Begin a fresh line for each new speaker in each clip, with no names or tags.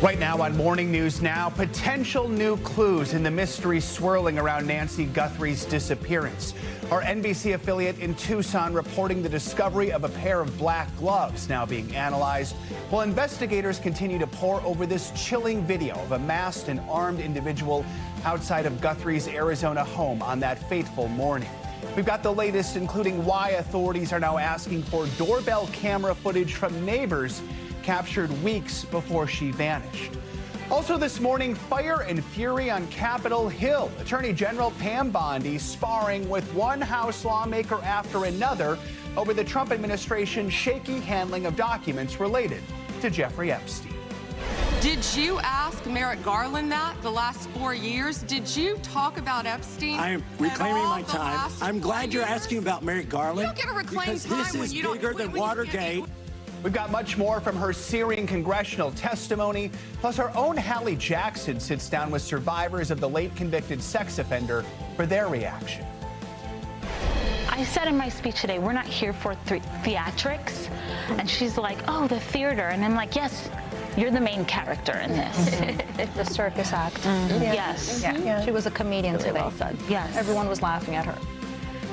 Right now on Morning News Now, potential new clues in the mystery swirling around Nancy Guthrie's disappearance. Our NBC affiliate in Tucson reporting the discovery of a pair of black gloves now being analyzed, while investigators continue to pore over this chilling video of a masked and armed individual outside of Guthrie's Arizona home on that fateful morning. We've got the latest, including why authorities are now asking for doorbell camera footage from neighbors captured weeks before she vanished. Also this morning, fire and fury on Capitol Hill. Attorney General Pam Bondi sparring with one House lawmaker after another over the Trump administration's shaky handling of documents related to Jeffrey Epstein.
Did you ask Merrick Garland that the last 4 years? Did you talk about Epstein?
I am reclaiming my time. I'm glad you're asking about Merrick Garland.
You don't get to reclaim
because
time
this
when
is
you don't.
bigger than Watergate.
We've got much more from her searing congressional testimony, plus our own Hallie Jackson sits down with survivors of the late convicted sex offender for their reaction.
I said in my speech today, we're not here for theatrics. And she's like, oh, the theater. And I'm like, yes, you're the main character in this.
The circus act.
Yes.
Yeah. She was a comedian
Really
today.
well said. Yes.
Everyone was laughing at her.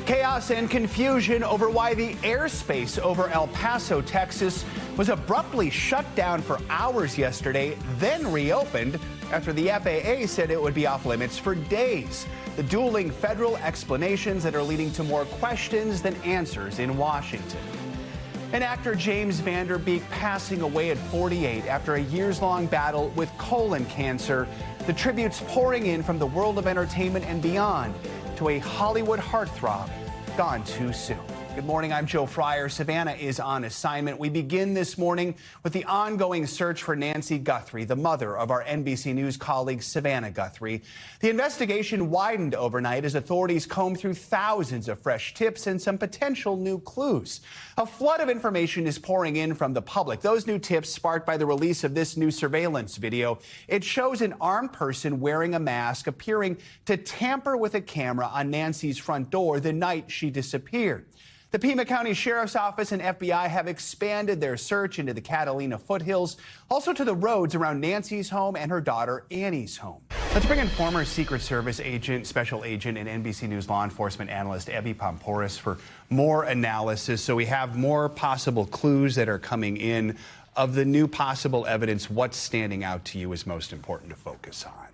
Chaos and confusion over why the airspace over El Paso, Texas was abruptly shut down for hours yesterday, then reopened after the FAA said it would be off limits for days. The dueling federal explanations that are leading to more questions than answers in Washington. And actor James Van Der Beek passing away at 48 after a years-long battle with colon cancer. The tributes pouring in from the world of entertainment and beyond to a Hollywood heartthrob gone too soon. Good morning, I'm Joe Fryer. Savannah is on assignment. We begin this morning with the ongoing search for Nancy Guthrie, the mother of our NBC News colleague Savannah Guthrie. The investigation widened overnight as authorities combed through thousands of fresh tips and some potential new clues. A flood of information is pouring in from the public. Those new tips sparked by the release of this new surveillance video. It shows an armed person wearing a mask appearing to tamper with a camera on Nancy's front door the night she disappeared. The Pima County Sheriff's Office and FBI have expanded their search into the Catalina foothills, also to the roads around Nancy's home and her daughter Annie's home. Let's bring in former Secret Service agent, special agent, and NBC News law enforcement analyst Evie Pomporis for more analysis. So we have more possible clues that are coming in. Of the new possible evidence, what's standing out to you is most important to focus on?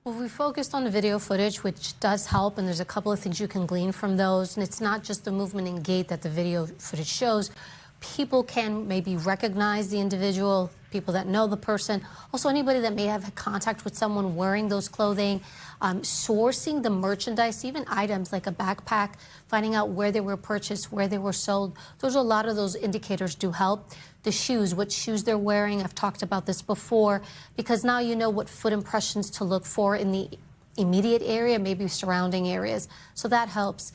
Well, we focused on the video footage, which does help, and there's a couple of things you can glean from those. And it's not just the movement and gait that the video footage shows. People can maybe recognize the individual, people that know the person, also anybody that may have had contact with someone wearing those clothing, sourcing the merchandise, even items like a backpack, finding out where they were purchased, where they were sold. There's a lot of those indicators do help. The shoes, what shoes they're wearing. I've talked about this before, because now you know what foot impressions to look for in the immediate area, maybe surrounding areas. So that helps.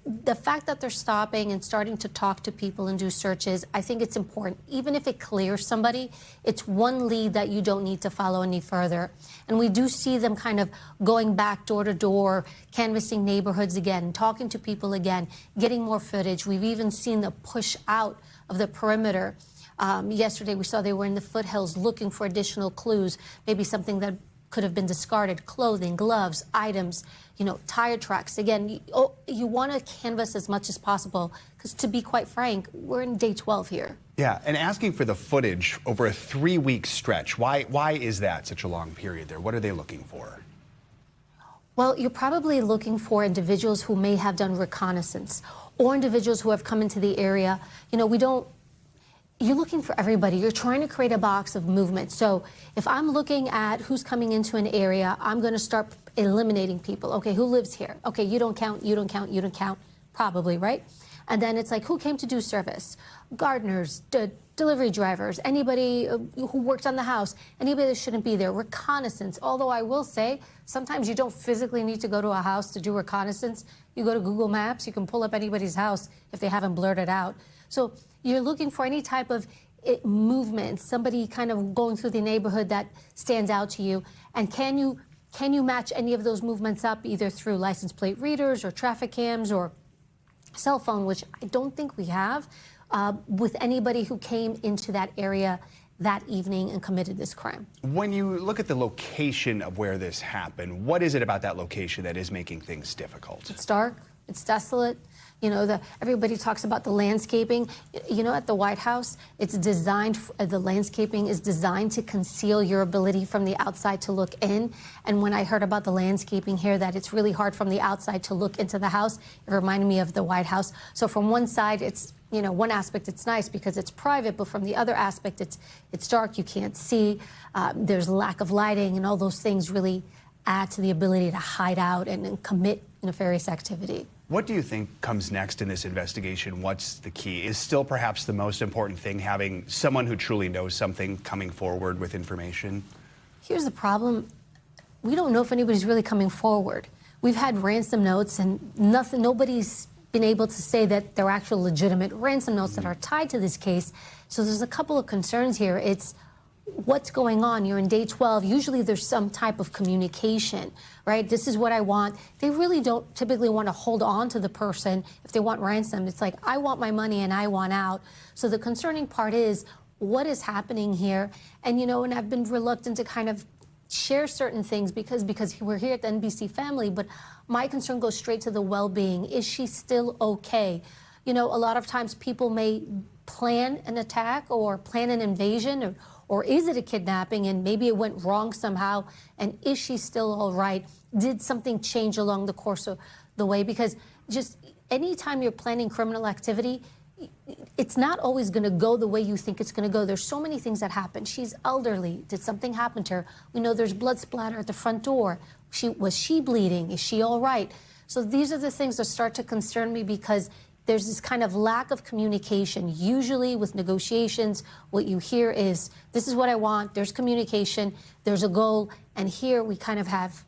The fact that they're stopping and starting to talk to people and do searches, I think it's important. Even if it clears somebody, it's one lead that you don't need to follow any further. And we do see them kind of going back door to door, canvassing neighborhoods again, talking to people again, getting more footage. We've even seen the push out of the perimeter. Yesterday we saw they were in the foothills looking for additional clues, maybe something that could have been discarded, clothing, gloves, items, tire tracks. Again, you want to canvass as much as possible because, to be quite frank, we're in day 12 here.
Yeah, and asking for the footage over a 3-week stretch, why is that such a long period there? What are they looking for?
Well, you're probably looking for individuals who may have done reconnaissance or individuals who have come into the area. You're looking for everybody. You're trying to create a box of movement. So if I'm looking at who's coming into an area, I'm going to start eliminating people. Okay, who lives here? Okay, you don't count, you don't count, you don't count. Probably, right? And then it's like, who came to do service? Gardeners, delivery drivers, anybody who worked on the house, anybody that shouldn't be there. Reconnaissance. Although I will say, sometimes you don't physically need to go to a house to do reconnaissance. You go to Google Maps, you can pull up anybody's house if they haven't blurred it out. So you're looking for any type of movement, somebody kind of going through the neighborhood that stands out to you. And can you match any of those movements up either through license plate readers or traffic cams or cell phone, which I don't think we have, with anybody who came into that area that evening and committed this crime.
When you look at the location of where this happened, what is it about that location that is making things difficult?
It's dark, it's desolate. You know, everybody talks about the landscaping. You know, at the White House, it's designed, the landscaping is designed to conceal your ability from the outside to look in. And when I heard about the landscaping here, that it's really hard from the outside to look into the house, it reminded me of the White House. So from one side, it's, you know, one aspect it's nice because it's private, but from the other aspect, it's dark, you can't see, there's lack of lighting, and all those things really add to the ability to hide out and commit nefarious activity.
What do you think comes next in this investigation? What's the key? Is still perhaps the most important thing having someone who truly knows something coming forward with information?
Here's the problem. We don't know if anybody's really coming forward. We've had ransom notes and nobody's been able to say that they're actual legitimate ransom notes that are tied to this case. So there's a couple of concerns here. It's what's going on? You're in day 12. Usually there's some type of communication, right? This is what I want. They really don't typically want to hold on to the person if they want ransom. It's like, I want my money and I want out. So the concerning part is what is happening here? And, you know, and I've been reluctant to kind of share certain things because we're here at the NBC family, but my concern goes straight to the well-being. Is she still okay? You know, a lot of times people may plan an attack or plan an invasion, or is it a kidnapping and maybe it went wrong somehow, and is she still all right? Did something change along the course of the way? Because just anytime you're planning criminal activity, it's not always going to go the way you think it's going to go. There's so many things that happen. She's elderly. Did something happen to her? We know there's blood splatter at the front door. Was she bleeding? Is she all right? So these are the things that start to concern me because there's this kind of lack of communication. Usually with negotiations, what you hear is, this is what I want, there's communication, there's a goal, and here we kind of have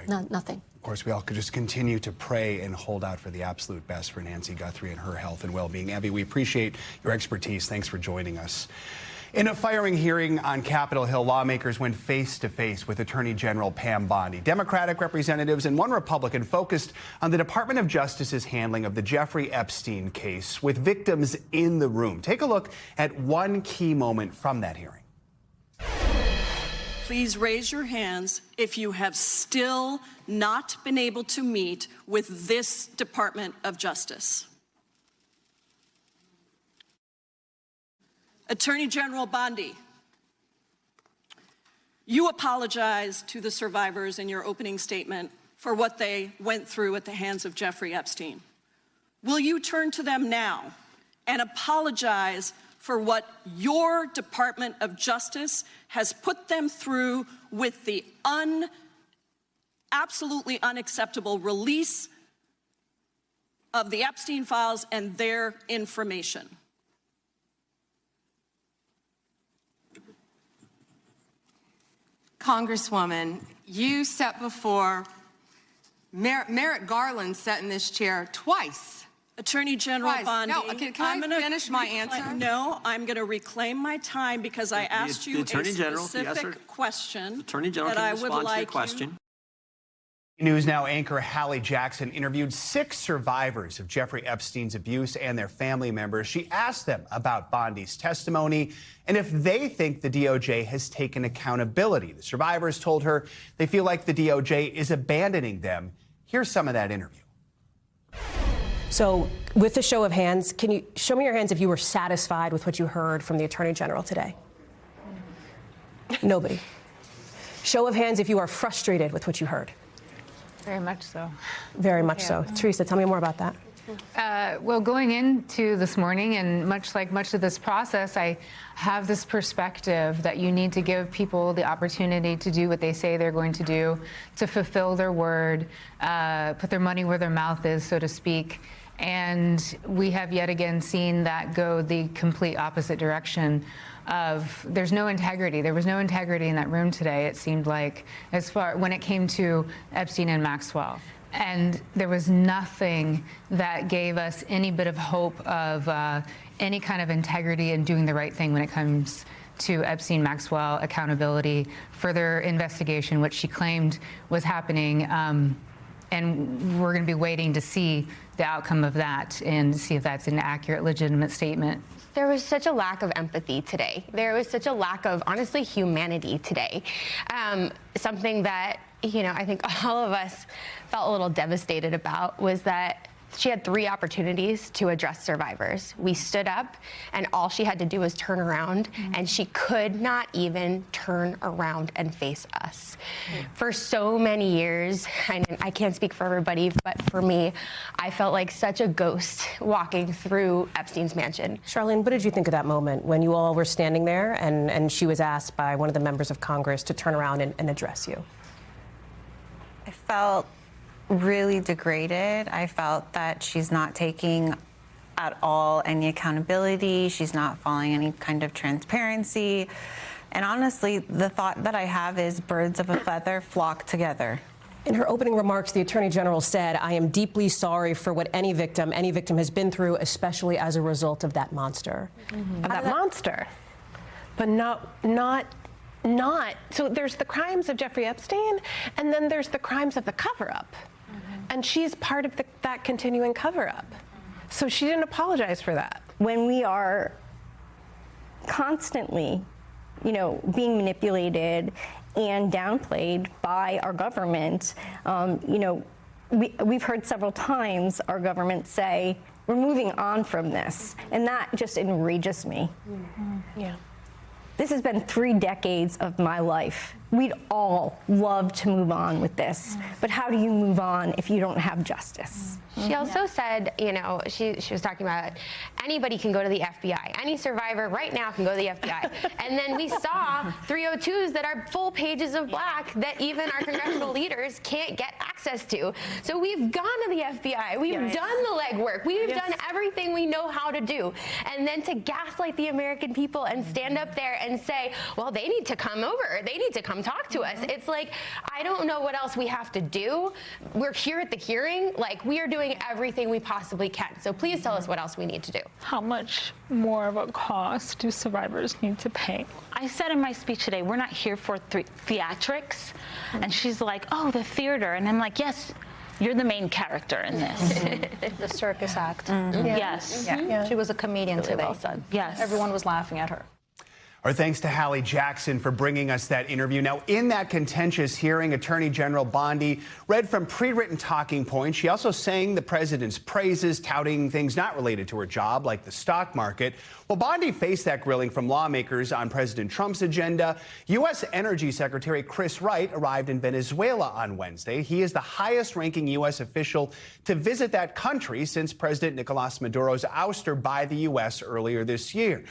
nothing. Of
course, we all could just continue to pray and hold out for the absolute best for Nancy Guthrie and her health and well-being. Abby, we appreciate your expertise. Thanks for joining us. In a firing hearing on Capitol Hill, lawmakers went face-to-face with Attorney General Pam Bondi. Democratic representatives and one Republican focused on the Department of Justice's handling of the Jeffrey Epstein case with victims in the room. Take a look at one key moment from that hearing.
Please raise your hands if you have still not been able to meet with this Department of Justice. Attorney General Bondi, you apologized to the survivors in your opening statement for what they went through at the hands of Jeffrey Epstein. Will you turn to them now and apologize for what your Department of Justice has put them through with the absolutely unacceptable release of the Epstein files and their information?
Congresswoman, you sat before Merrick Garland sat in this chair twice.
Attorney General Bondi.
No, can I finish my answer?
No, I'm going to reclaim my time because I asked you a specific question that I would like you.
News Now anchor Hallie Jackson interviewed 6 survivors of Jeffrey Epstein's abuse and their family members. She asked them about Bondi's testimony and if they think the DOJ has taken accountability. The survivors told her they feel like the DOJ is abandoning them. Here's some of that interview.
So, with the show of hands, can you show me your hands if you were satisfied with what you heard from the Attorney General today? Nobody. Show of hands if you are frustrated with what you heard.
Very much so.
Very much so. Teresa, tell me more about that.
Well, going into this morning, and much of this process, I have this perspective that you need to give people the opportunity to do what they say they're going to do, to fulfill their word, put their money where their mouth is, so to speak. And we have yet again seen that go the complete opposite direction of there's no integrity. There was no integrity in that room today, it seemed like, as far when it came to Epstein and Maxwell. And there was nothing that gave us any bit of hope of any kind of integrity and doing the right thing when it comes to Epstein, Maxwell, accountability, further investigation, which she claimed was happening. And we're going to be waiting to see the outcome of that and see if that's an accurate, legitimate statement.
There was such a lack of empathy today. There was such a lack of, honestly, humanity today. Something that, I think all of us felt a little devastated about was that she had 3 opportunities to address survivors. We stood up, and all she had to do was turn around, and she could not even turn around and face us. For so many years, and I can't speak for everybody, but for me, I felt like such a ghost walking through Epstein's mansion.
Charlene, what did you think of that moment when you all were standing there and she was asked by one of the members of Congress to turn around and address you?
I felt really degraded. I felt that she's not taking at all any accountability. She's not following any kind of transparency. And honestly, the thought that I have is birds of a feather flock together.
In her opening remarks, the Attorney General said, "I am deeply sorry for what any victim has been through, especially as a result of that monster."
Of that monster. But not. So there's the crimes of Jeffrey Epstein, and then there's the crimes of the cover-up. And she's part of that continuing cover-up. So she didn't apologize for that.
When we are constantly, being manipulated and downplayed by our government, we've heard several times our government say, we're moving on from this. And that just enrages me.
Yeah.
This has been 3 decades of my life. We'd all love to move on with this, but how do you move on if you don't have justice?
She also said, she was talking about anybody can go to the FBI. Any survivor right now can go to the FBI. And then we saw 302s that are full pages of black that even our congressional leaders can't get access to. So we've gone to the FBI. We've done the legwork. We've done everything we know how to do. And then to gaslight the American people and stand up there and say, well, they need to come over. They need to come talk to us. It's like, I don't know what else we have to do. We're here at the hearing. Like, we are doing everything we possibly can. So please tell us what else we need to do.
How much more of a cost do survivors need to pay? I said in my speech today, we're not here for theatrics. And she's like, oh, the theater. And I'm like, yes, you're the main character in this.
The circus act.
Yes.
Yeah. She was a comedian
Really
today.
well said. Yes.
Everyone was laughing at her.
Our thanks to Hallie Jackson for bringing us that interview. Now, in that contentious hearing, Attorney General Bondi read from pre-written talking points. She also sang the president's praises, touting things not related to her job, like the stock market. Well, Bondi faced that grilling from lawmakers on President Trump's agenda. U.S. Energy Secretary Chris Wright arrived in Venezuela on Wednesday. He is the highest-ranking U.S. official to visit that country since President Nicolas Maduro's ouster by the U.S. earlier this year.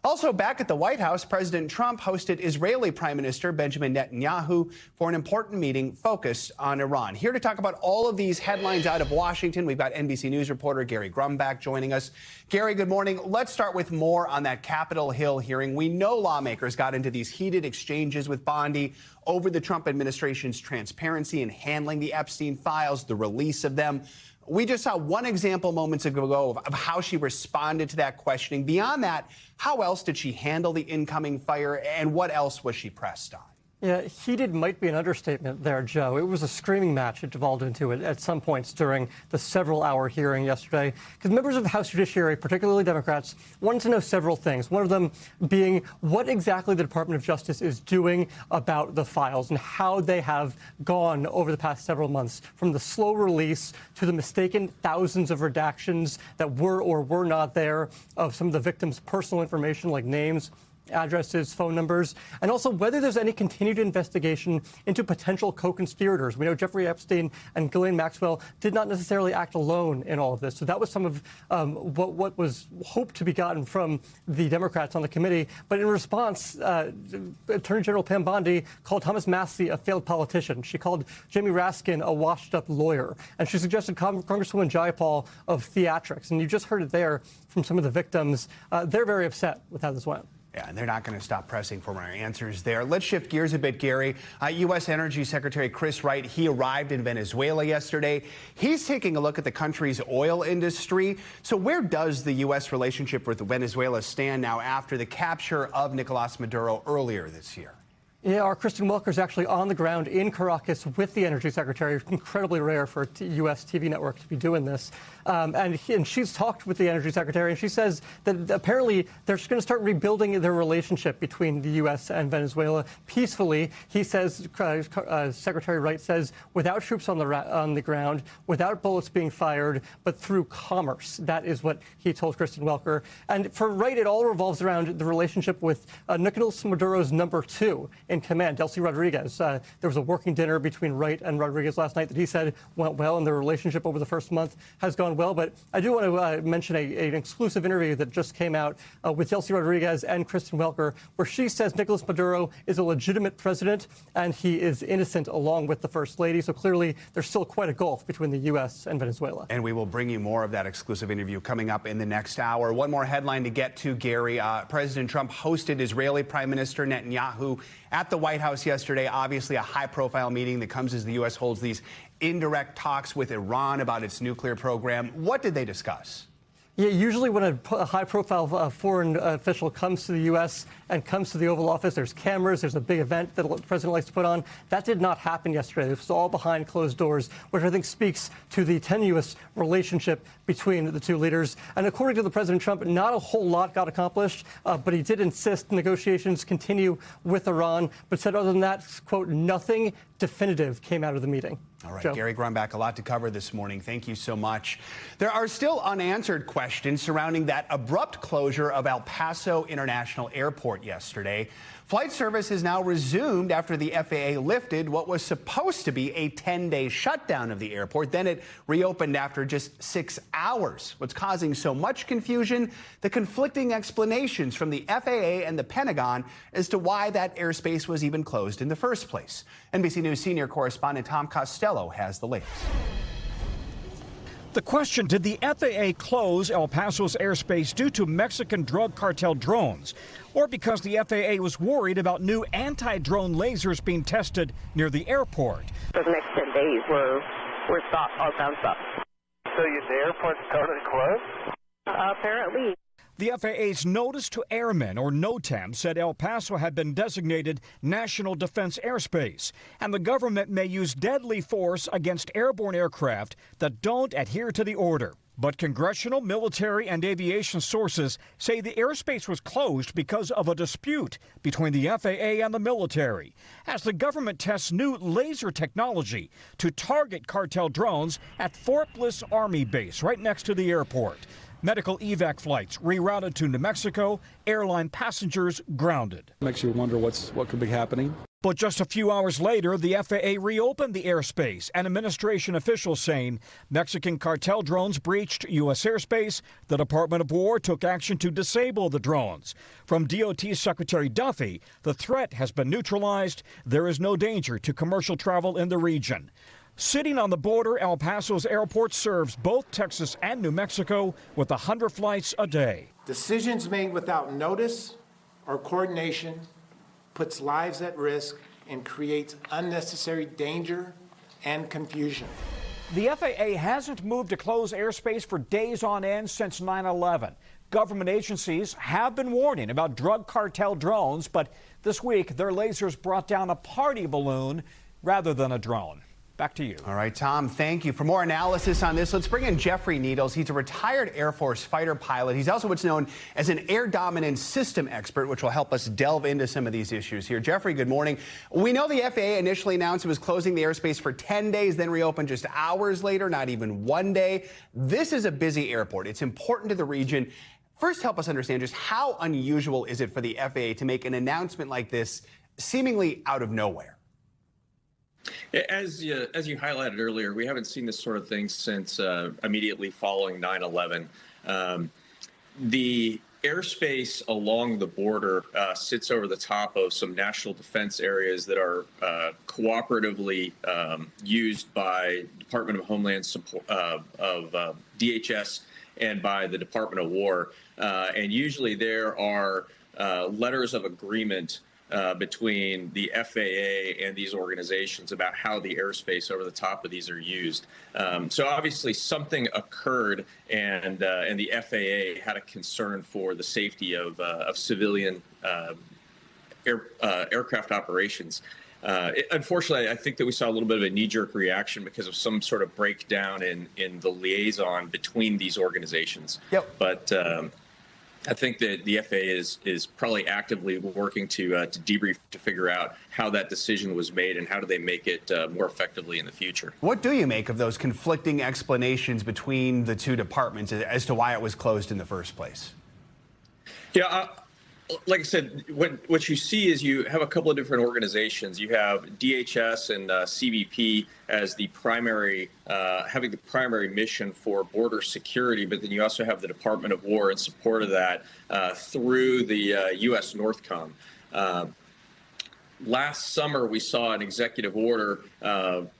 Also back at the White House, President Trump hosted Israeli Prime Minister Benjamin Netanyahu for an important meeting focused on Iran. Here to talk about all of these headlines out of Washington, we've got NBC News reporter Gary Grumbach joining us. Gary, good morning. Let's start with more on that Capitol Hill hearing. We know lawmakers got into these heated exchanges with Bondi over the Trump administration's transparency in handling the Epstein files, the release of them. We just saw one example moments ago of how she responded to that questioning. Beyond that, how else did she handle the incoming fire, and what else was she pressed on?
Yeah, heated might be an understatement there, Joe. It was a screaming match it devolved into at some points during the several-hour hearing yesterday, because members of the House Judiciary, particularly Democrats, wanted to know several things. One of them being what exactly the Department of Justice is doing about the files and how they have gone over the past several months, from the slow release to the mistaken thousands of redactions that were or were not there of some of the victims' personal information like names, addresses, phone numbers, and also whether there's any continued investigation into potential co-conspirators. We know Jeffrey Epstein and Ghislaine Maxwell did not necessarily act alone in all of this. So that was some of what was hoped to be gotten from the Democrats on the committee. But in response, Attorney General Pam Bondi called Thomas Massie a failed politician. She called Jamie Raskin a washed-up lawyer. And she suggested Congresswoman Jayapal of theatrics. And you just heard it there from some of the victims. They're very upset with how this went.
Yeah, and they're not going to stop pressing for more answers there. Let's shift gears a bit, Gary. U.S. Energy Secretary Chris Wright, he arrived in Venezuela yesterday. He's taking a look at the country's oil industry. So where does the U.S. relationship with Venezuela stand now after the capture of Nicolas Maduro earlier this year?
Yeah, our Kristen Welker is actually on the ground in Caracas with the Energy Secretary. Incredibly rare for a U.S. TV network to be doing this. And she's talked with the Energy Secretary, and she says that apparently they're going to start rebuilding their relationship between the U.S. and Venezuela peacefully. He says, Secretary Wright says, without troops on the ground, without bullets being fired, but through commerce. That is what he told Kristen Welker. And for Wright, it all revolves around the relationship with Nicolas Maduro's number 2 in command, Delcy Rodriguez. There was a working dinner between Wright and Rodriguez last night that he said went well, and their relationship over the first month has gone well. But I do want to mention an exclusive interview that just came out with Delcy Rodriguez and Kristen Welker, where she says Nicolas Maduro is a legitimate president and he is innocent along with the First Lady. So clearly there's still quite a gulf between the U.S. and Venezuela.
And we will bring you more of that exclusive interview coming up in the next hour. One more headline to get to, Gary. President Trump hosted Israeli Prime Minister Netanyahu at the White House yesterday. Obviously a high-profile meeting that comes as the U.S. holds these indirect talks with Iran about its nuclear program. What did they discuss?
Yeah, usually when a high-profile foreign official comes to the U.S. and comes to the Oval Office, there's cameras, there's a big event that the president likes to put on. That did not happen yesterday. It was all behind closed doors, which I think speaks to the tenuous relationship between the two leaders. And according to the President Trump, not a whole lot got accomplished, but he did insist negotiations continue with Iran, but said other than that, quote, nothing definitive came out of the meeting.
All right,
Joe.
Gary Grumbach, a lot to cover this morning. Thank you so much. There are still unanswered questions surrounding that abrupt closure of El Paso International Airport yesterday. Flight service has now resumed after the FAA lifted what was supposed to be a 10-day shutdown of the airport. Then it reopened after just 6 hours. What's causing so much confusion? The conflicting explanations from the FAA and the Pentagon as to why that airspace was even closed in the first place. NBC News senior correspondent Tom Costello has the latest.
The question, did the FAA close El Paso's airspace due to Mexican drug cartel drones, or because the FAA was worried about new anti-drone lasers being tested near the airport?
For the next 10 days, we're stopped, all time stopped. So the airport's totally closed? Apparently.
The FAA's Notice to Airmen, or NOTAM, said El Paso had been designated National Defense Airspace, and the government may use deadly force against airborne aircraft that don't adhere to the order. But congressional, military, and aviation sources say the airspace was closed because of a dispute between the FAA and the military, as the government tests new laser technology to target cartel drones at Fort Bliss Army Base right next to the airport. Medical evac flights rerouted to New Mexico, airline passengers grounded.
Makes you wonder what could be happening.
But just a few hours later, the FAA reopened the airspace, and administration officials saying Mexican cartel drones breached U.S. airspace. The Department of War took action to disable the drones. From DOT Secretary Duffy, the threat has been neutralized. There is no danger to commercial travel in the region. Sitting on the border, El Paso's airport serves both Texas and New Mexico with 100 flights a day.
Decisions made without notice or coordination puts lives at risk and creates unnecessary danger and confusion.
The FAA hasn't moved to close airspace for days on end since 9/11. Government agencies have been warning about drug cartel drones, but this week their lasers brought down a party balloon rather than a drone. Back to you.
All right, Tom, thank you. For more analysis on this, let's bring in Jeffrey Needles. He's a retired Air Force fighter pilot. He's also what's known as an air dominance system expert, which will help us delve into some of these issues here. Jeffrey, good morning. We know the FAA initially announced it was closing the airspace for 10 days, then reopened just hours later, not even 1 day. This is a busy airport. It's important to the region. First, help us understand just how unusual is it for the FAA to make an announcement like this seemingly out of nowhere?
As you highlighted earlier, we haven't seen this sort of thing since immediately following 9/11. The airspace along the border sits over the top of some national defense areas that are cooperatively used by Department of Homeland Support, of DHS, and by the Department of War. And usually there are letters of agreement between the FAA and these organizations about how the airspace over the top of these are used. So obviously something occurred, and the FAA had a concern for the safety of civilian aircraft operations. Unfortunately, I think that we saw a little bit of a knee-jerk reaction because of some sort of breakdown in the liaison between these organizations.
Yep.
But I think that the FAA is probably actively working to debrief to figure out how that decision was made and how do they make it more effectively in the future.
What do you make of those conflicting explanations between the two departments as to why it was closed in the first place?
Yeah. Like I said, what you see is you have a couple of different organizations. You have DHS and CBP as the primary, having the primary mission for border security, but then you also have the Department of War in support of that through the U.S. NORTHCOM. Last summer, we saw an executive order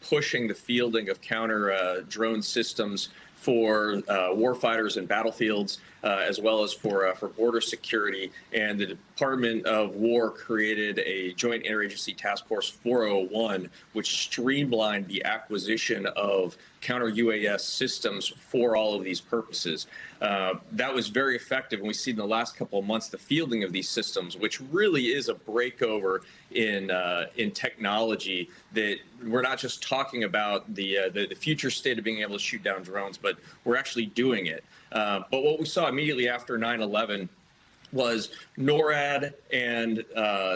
pushing the fielding of counter drone systems for warfighters and battlefields, as well as for border security. And the Department of War created a Joint Interagency Task Force 401, which streamlined the acquisition of counter-UAS systems for all of these purposes. That was very effective, and we see in the last couple of months the fielding of these systems, which really is a breakover in technology. That we're not just talking about the future state of being able to shoot down drones, but we're actually doing it. But what we saw immediately after 9/11 was NORAD and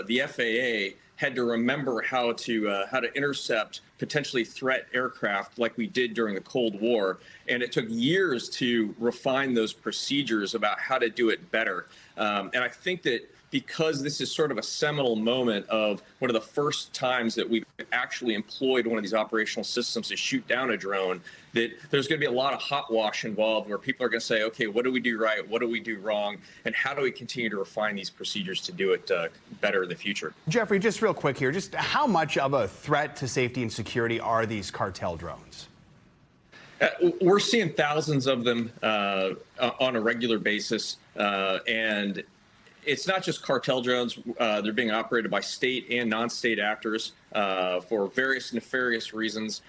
the FAA had to remember how to intercept potentially threat aircraft like we did during the Cold War. And it took years to refine those procedures about how to do it better. And I think that because this is sort of a seminal moment of one of the first times that we've actually employed one of these operational systems to shoot down a drone, that there's going to be a lot of hot wash involved where people are going to say, okay, what do we do right? What do we do wrong? And how do we continue to refine these procedures to do it better in the future?
Jeffrey, just real quick here, just how much of a threat to safety and security are these cartel drones?
We're seeing thousands of them on a regular basis. And it's not just cartel drones. They're being operated by state and non-state actors for various nefarious reasons.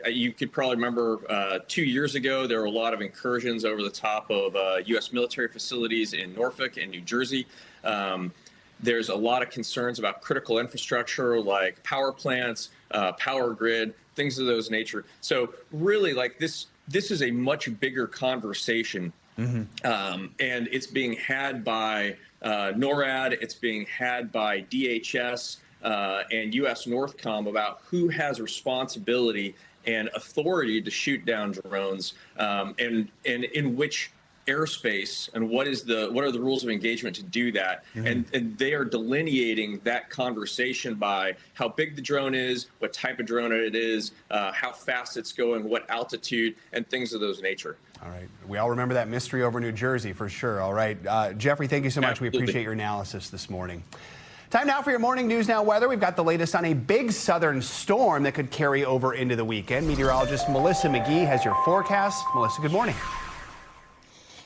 You could probably remember 2 years ago, there were a lot of incursions over the top of U.S. military facilities in Norfolk and New Jersey. There's a lot of concerns about critical infrastructure like power plants, power grid, things of those nature. So really, like this is a much bigger conversation. Mm-hmm. And it's being had by NORAD, it's being had by DHS and U.S. NORTHCOM about who has responsibility and authority to shoot down drones, and in which airspace, and what are the rules of engagement to do that. Mm-hmm. And they are delineating that conversation by how big the drone is, what type of drone it is, how fast it's going, what altitude, and things of those nature.
All right. We all remember that mystery over New Jersey for sure. All right. Jeffrey, thank you so much.
Absolutely.
We appreciate your analysis this morning. Time now for your morning News Now weather. We've got the latest on a big southern storm that could carry over into the weekend. Meteorologist Melissa McGee has your forecast. Melissa, good morning.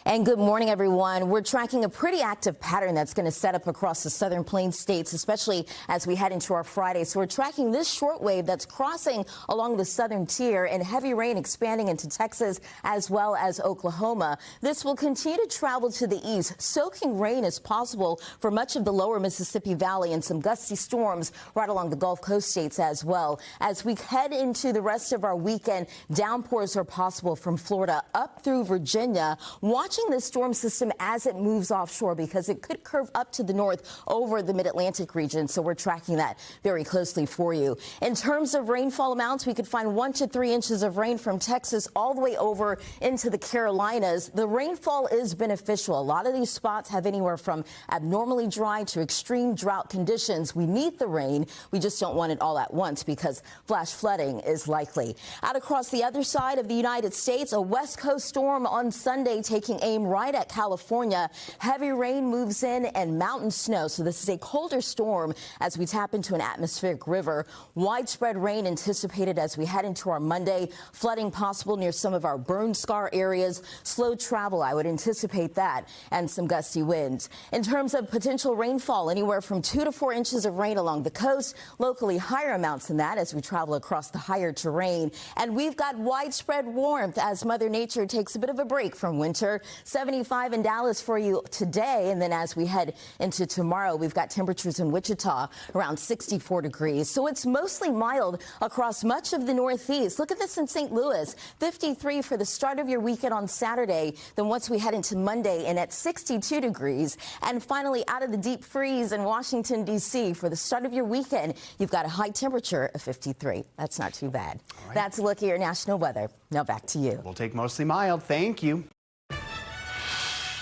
And good morning, everyone. We're tracking a pretty active pattern that's going to set up across the southern plains states, especially as we head into our Friday. So we're tracking this short wave that's crossing along the southern tier and heavy rain expanding into Texas as well as Oklahoma. This will continue to travel to the east. Soaking rain is possible for much of the lower Mississippi Valley and some gusty storms right along the Gulf Coast states as well. As we head into the rest of our weekend, downpours are possible from Florida up through Virginia. Watching this storm system as it moves offshore because it could curve up to the north over the mid-Atlantic region. So we're tracking that very closely for you. In terms of rainfall amounts, we could find 1 to 3 inches of rain from Texas all the way over into the Carolinas. The rainfall is beneficial. A lot of these spots have anywhere from abnormally dry to extreme drought conditions. We need the rain. We just don't want it all at once because flash flooding is likely. Out across the other side of the United States, a West Coast storm on Sunday taking aim right at California. Heavy rain moves in and mountain snow. So this is a colder storm as we tap into an atmospheric river. Widespread rain anticipated as we head into our Monday. Flooding possible near some of our burn scar areas. Slow travel, I would anticipate that, and some gusty winds. In terms of potential rainfall, anywhere from 2 to 4 inches of rain along the coast. Locally higher amounts than that as we travel across the higher terrain. And we've got widespread warmth as Mother Nature takes a bit of a break from winter. 75 in Dallas for you today. And then as we head into tomorrow, we've got temperatures in Wichita around 64 degrees. So it's mostly mild across much of the Northeast. Look at this in St. Louis, 53 for the start of your weekend on Saturday. Then once we head into Monday, and at 62 degrees. And finally, out of the deep freeze in Washington, D.C. for the start of your weekend, you've got a high temperature of 53. That's not too bad. Right. That's a look at your national weather. Now back to you.
We'll take mostly mild. Thank you.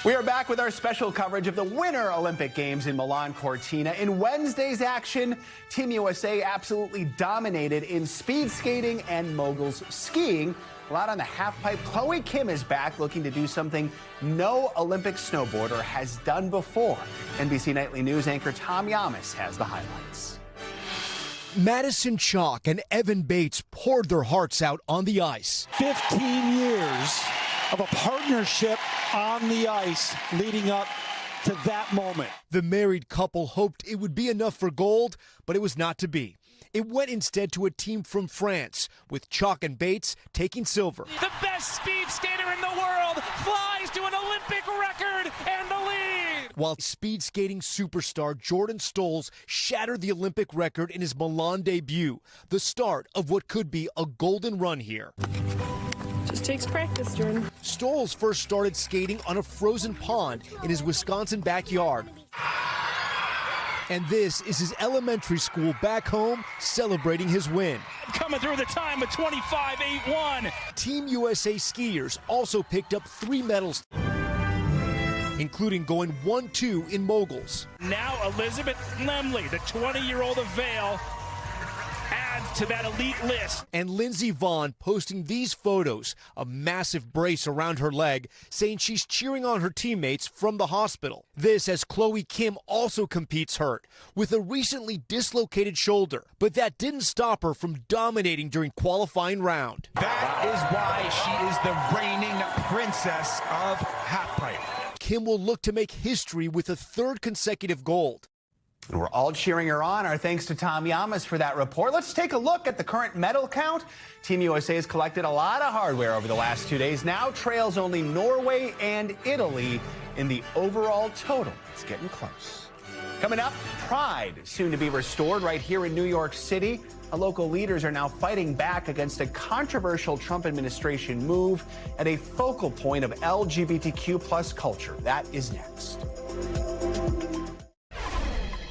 We are back with our special coverage of the Winter Olympic Games in Milan Cortina. In Wednesday's action, Team USA absolutely dominated in speed skating and moguls skiing. A lot on the halfpipe. Chloe Kim is back looking to do something no Olympic snowboarder has done before. NBC Nightly News anchor Tom Yamas has the highlights.
Madison Chalk and Evan Bates poured their hearts out on the ice.
15 years of a partnership on the ice leading up to that moment.
The married couple hoped it would be enough for gold, but it was not to be. It went instead to a team from France, with Chalk and Bates taking silver.
The best speed skater in the world flies to an Olympic record and the lead.
While speed skating superstar Jordan Stolz shattered the Olympic record in his Milan debut, the start of what could be a golden run here.
Just takes practice, Jordan.
Stolz first started skating on a frozen pond in his Wisconsin backyard. And this is his elementary school back home celebrating his win.
Coming through the time of 25.81.
Team USA skiers also picked up 3 medals, including going 1-2 in moguls.
Now Elizabeth Lemley, the 20-year-old of Vail, adds to that elite list.
And Lindsey Vonn posting these photos, a massive brace around her leg, saying she's cheering on her teammates from the hospital. This as Chloe Kim also competes hurt with a recently dislocated shoulder, but that didn't stop her from dominating during qualifying round.
That is why she is the reigning princess of halfpipe.
Kim will look to make history with a 3rd consecutive gold.
And we're all cheering her on. Our thanks to Tom Yamas for that report. Let's take a look at the current medal count. Team USA has collected a lot of hardware over the last 2 days. Now trails only Norway and Italy in the overall total. It's getting close. Coming up, Pride soon to be restored right here in New York City. Local leaders are now fighting back against a controversial Trump administration move at a focal point of LGBTQ plus culture. That is next.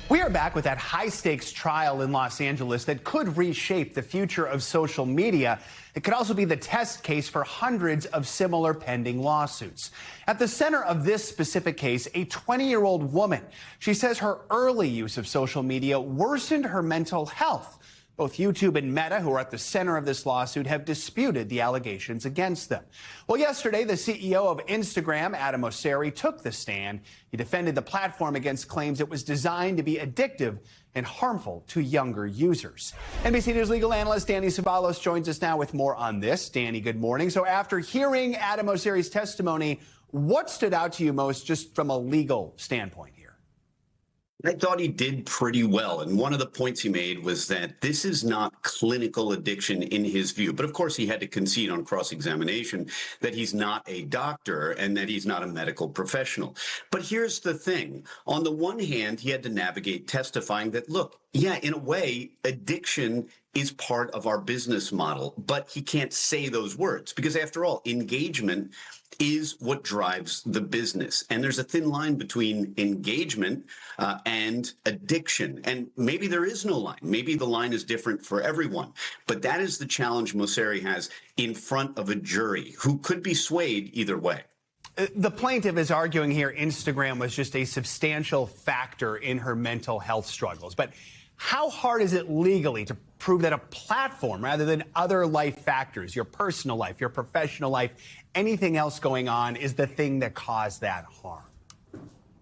We are back with that high-stakes trial in Los Angeles that could reshape the future of social media. It could also be the test case for hundreds of similar pending lawsuits. At the center of this specific case, a 20-year-old woman. She says her early use of social media worsened her mental health. Both YouTube and Meta, who are at the center of this lawsuit, have disputed the allegations against them. Well, yesterday, the CEO of Instagram, Adam Mosseri, took the stand. He defended the platform against claims it was designed to be addictive and harmful to younger users. NBC News legal analyst Danny Ceballos joins us now with more on this. Danny, good morning. So after hearing Adam Mosseri's testimony, what stood out to you most just from a legal standpoint here?
I thought he did pretty well. And one of the points he made was that this is not clinical addiction in his view. But of course, he had to concede on cross-examination that he's not a doctor and that he's not a medical professional. But here's the thing. On the one hand, he had to navigate testifying that, look, yeah, in a way, addiction is part of our business model. But he can't say those words because, after all, engagement is what drives the business. And there's a thin line between engagement and addiction. And maybe there is no line. Maybe the line is different for everyone. But that is the challenge Mosseri has in front of a jury who could be swayed either way.
The plaintiff is arguing here Instagram was just a substantial factor in her mental health struggles. But how hard is it legally to prove that a platform, rather than other life factors, your personal life, your professional life, anything else going on, is the thing that caused that harm?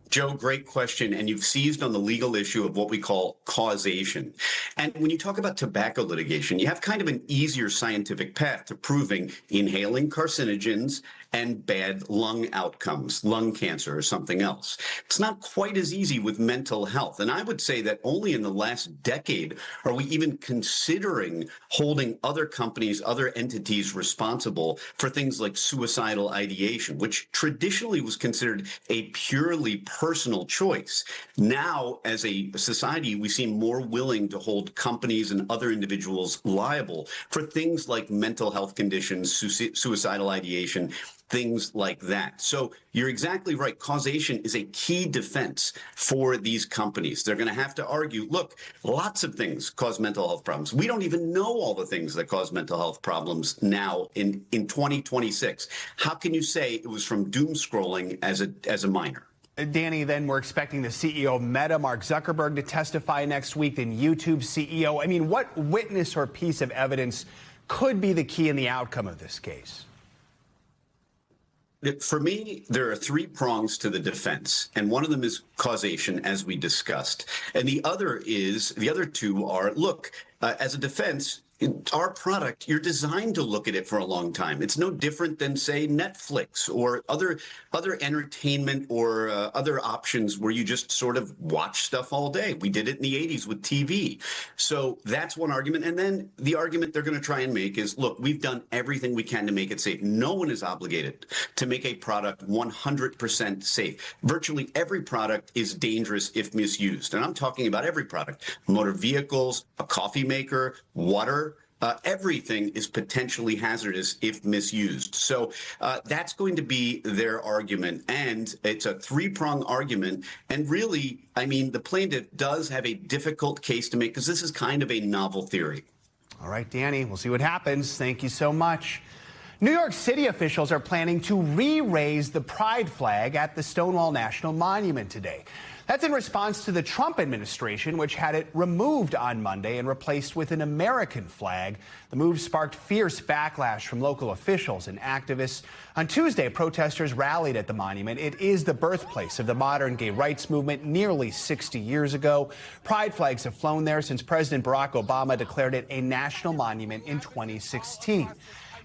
Joe, great question. And you've seized on the legal issue of what we call causation. And when you talk about tobacco litigation, you have kind of an easier scientific path to proving inhaling carcinogens and bad lung outcomes, lung cancer or something else. It's not quite as easy with mental health. And I would say that only in the last decade are we even considering holding other companies, other entities responsible for things like suicidal ideation, which traditionally was considered a purely personal choice. Now, as a society, we seem more willing to hold companies and other individuals liable for things like mental health conditions, suicidal ideation, things like that. So you're exactly right. Causation is a key defense for these companies. They're going to have to argue, look, lots of things cause mental health problems. We don't even know all the things that cause mental health problems now in 2026. How can you say it was from doom scrolling as a minor?
Danny, then we're expecting the CEO of Meta, Mark Zuckerberg, to testify next week, then YouTube's CEO. I mean, what witness or piece of evidence could be the key in the outcome of this case?
For me, there are three prongs to the defense, and one of them is causation, as we discussed. And the other two are, look, as a defense, our product, you're designed to look at it for a long time. It's no different than, say, Netflix or other entertainment or other options where you just sort of watch stuff all day. We did it in the 80s with TV. So that's one argument. And then the argument they're going to try and make is, look, we've done everything we can to make it safe. No one is obligated to make a product 100% safe. Virtually every product is dangerous if misused. And I'm talking about every product: motor vehicles, a coffee maker, water. Everything is potentially hazardous if misused. So that's going to be their argument. And it's a three-prong argument. And really, I mean, the plaintiff does have a difficult case to make because this is kind of a novel theory.
All right, Danny, we'll see what happens. Thank you so much. New York City officials are planning to re-raise the pride flag at the Stonewall National Monument today. That's in response to the Trump administration, which had it removed on Monday and replaced with an American flag. The move sparked fierce backlash from local officials and activists. On Tuesday, protesters rallied at the monument. It is the birthplace of the modern gay rights movement nearly 60 years ago. Pride flags have flown there since President Barack Obama declared it a national monument in 2016.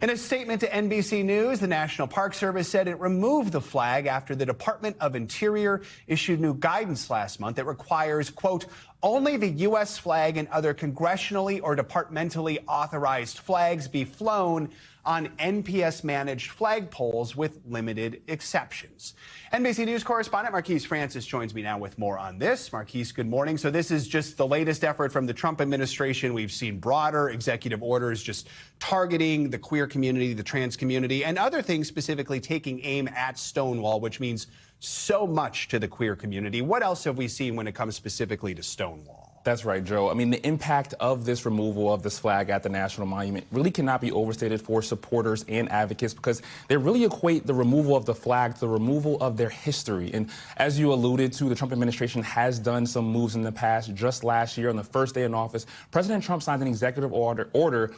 In a statement to NBC News, the National Park Service said it removed the flag after the Department of Interior issued new guidance last month that requires, quote, only the U.S. flag and other congressionally or departmentally authorized flags be flown on NPS-managed flagpoles with limited exceptions. NBC News correspondent Marquise Francis joins me now with more on this. Marquise, good morning. So this is just the latest effort from the Trump administration. We've seen broader executive orders just targeting the queer community, the trans community, and other things specifically taking aim at Stonewall, which means so much to the queer community. What else have we seen when it comes specifically to Stonewall?
That's right, Joe. I mean, the impact of this removal of this flag at the National Monument really cannot be overstated for supporters and advocates because they really equate the removal of the flag to the removal of their history. And as you alluded to, the Trump administration has done some moves in the past. Just last year, on the first day in office, President Trump signed an executive order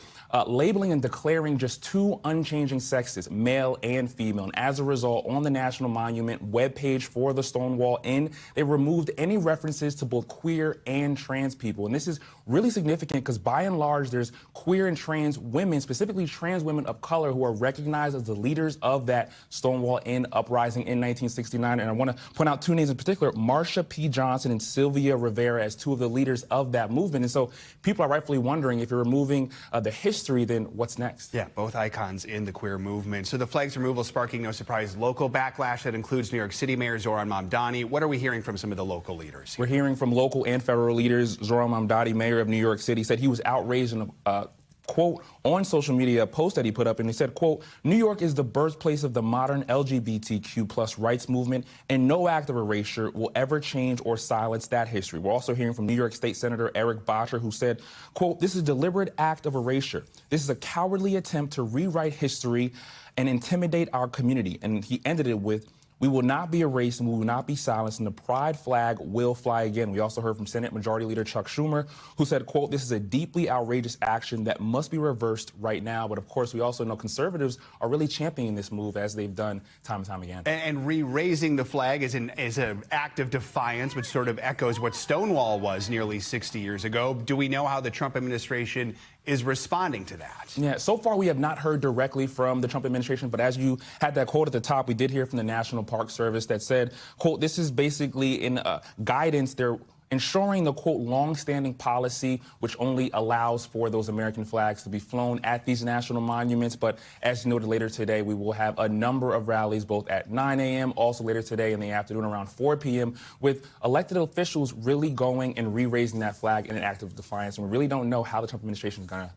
labeling and declaring just two unchanging sexes, male and female. And as a result, on the National Monument webpage for the Stonewall Inn, they removed any references to both queer and trans people. And this is really significant because by and large, there's queer and trans women, specifically trans women of color, who are recognized as the leaders of that Stonewall Inn uprising in 1969. And I want to point out two names in particular, Marsha P. Johnson and Sylvia Rivera, as two of the leaders of that movement. And so people are rightfully wondering, if you're removing the history, then what's next?
Yeah, both icons in the queer movement. So the flag's removal sparking, no surprise, local backlash that includes New York City Mayor Zohran Mamdani. What are we hearing from some of the local leaders here?
We're hearing from local and federal leaders. Zohran Mamdani, mayor of New York City, said he was outraged in a quote on social media, a post that he put up, and he said, quote, New York is the birthplace of the modern LGBTQ plus rights movement, and no act of erasure will ever change or silence that history. We're also hearing from New York State Senator Eric Bosher, who said, quote, this is a deliberate act of erasure. This is a cowardly attempt to rewrite history and intimidate our community. And he ended it with, we will not be erased and we will not be silenced, and the pride flag will fly again. We also heard from Senate Majority Leader Chuck Schumer, who said, quote, this is a deeply outrageous action that must be reversed right now. But of course, we also know conservatives are really championing this move, as they've done time and time again.
And re-raising the flag is an act of defiance, which sort of echoes what Stonewall was nearly 60 years ago. Do we know how the Trump administration is responding to that?
Yeah, so far we have not heard directly from the Trump administration, but as you had that quote at the top, we did hear from the National Park Service that said, quote, this is basically in guidance. They're ensuring the, quote, long-standing policy, which only allows for those American flags to be flown at these national monuments. But as noted later today, we will have a number of rallies, both at 9 a.m., also later today in the afternoon around 4 p.m., with elected officials really going and re-raising that flag in an act of defiance. And we really don't know how the Trump administration is going to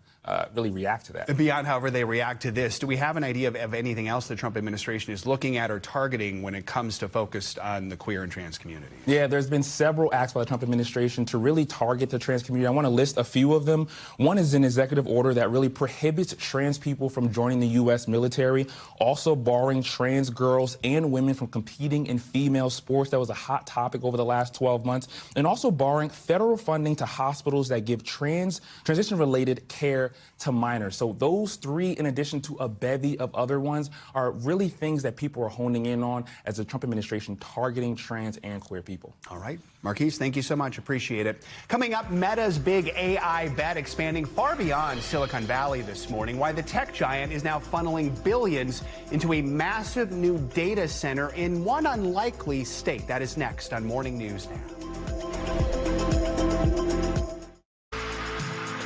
really react to that.
Beyond however they react to this, do we have an idea of anything else the Trump administration is looking at or targeting when it comes to focused on the queer and trans community?
Yeah, there's been several acts by the Trump administration to really target the trans community. I want to list a few of them. One is an executive order that really prohibits trans people from joining the U.S. military, also barring trans girls and women from competing in female sports. That was a hot topic over the last 12 months. And also barring federal funding to hospitals that give transition-related care to minors. So those three, in addition to a bevy of other ones, are really things that people are honing in on as the Trump administration targeting trans and queer people.
All right. Marquise, thank you so much. Appreciate it. Coming up, Meta's big AI bet expanding far beyond Silicon Valley this morning. Why the tech giant is now funneling billions into a massive new data center in one unlikely state. That is next on Morning News Now.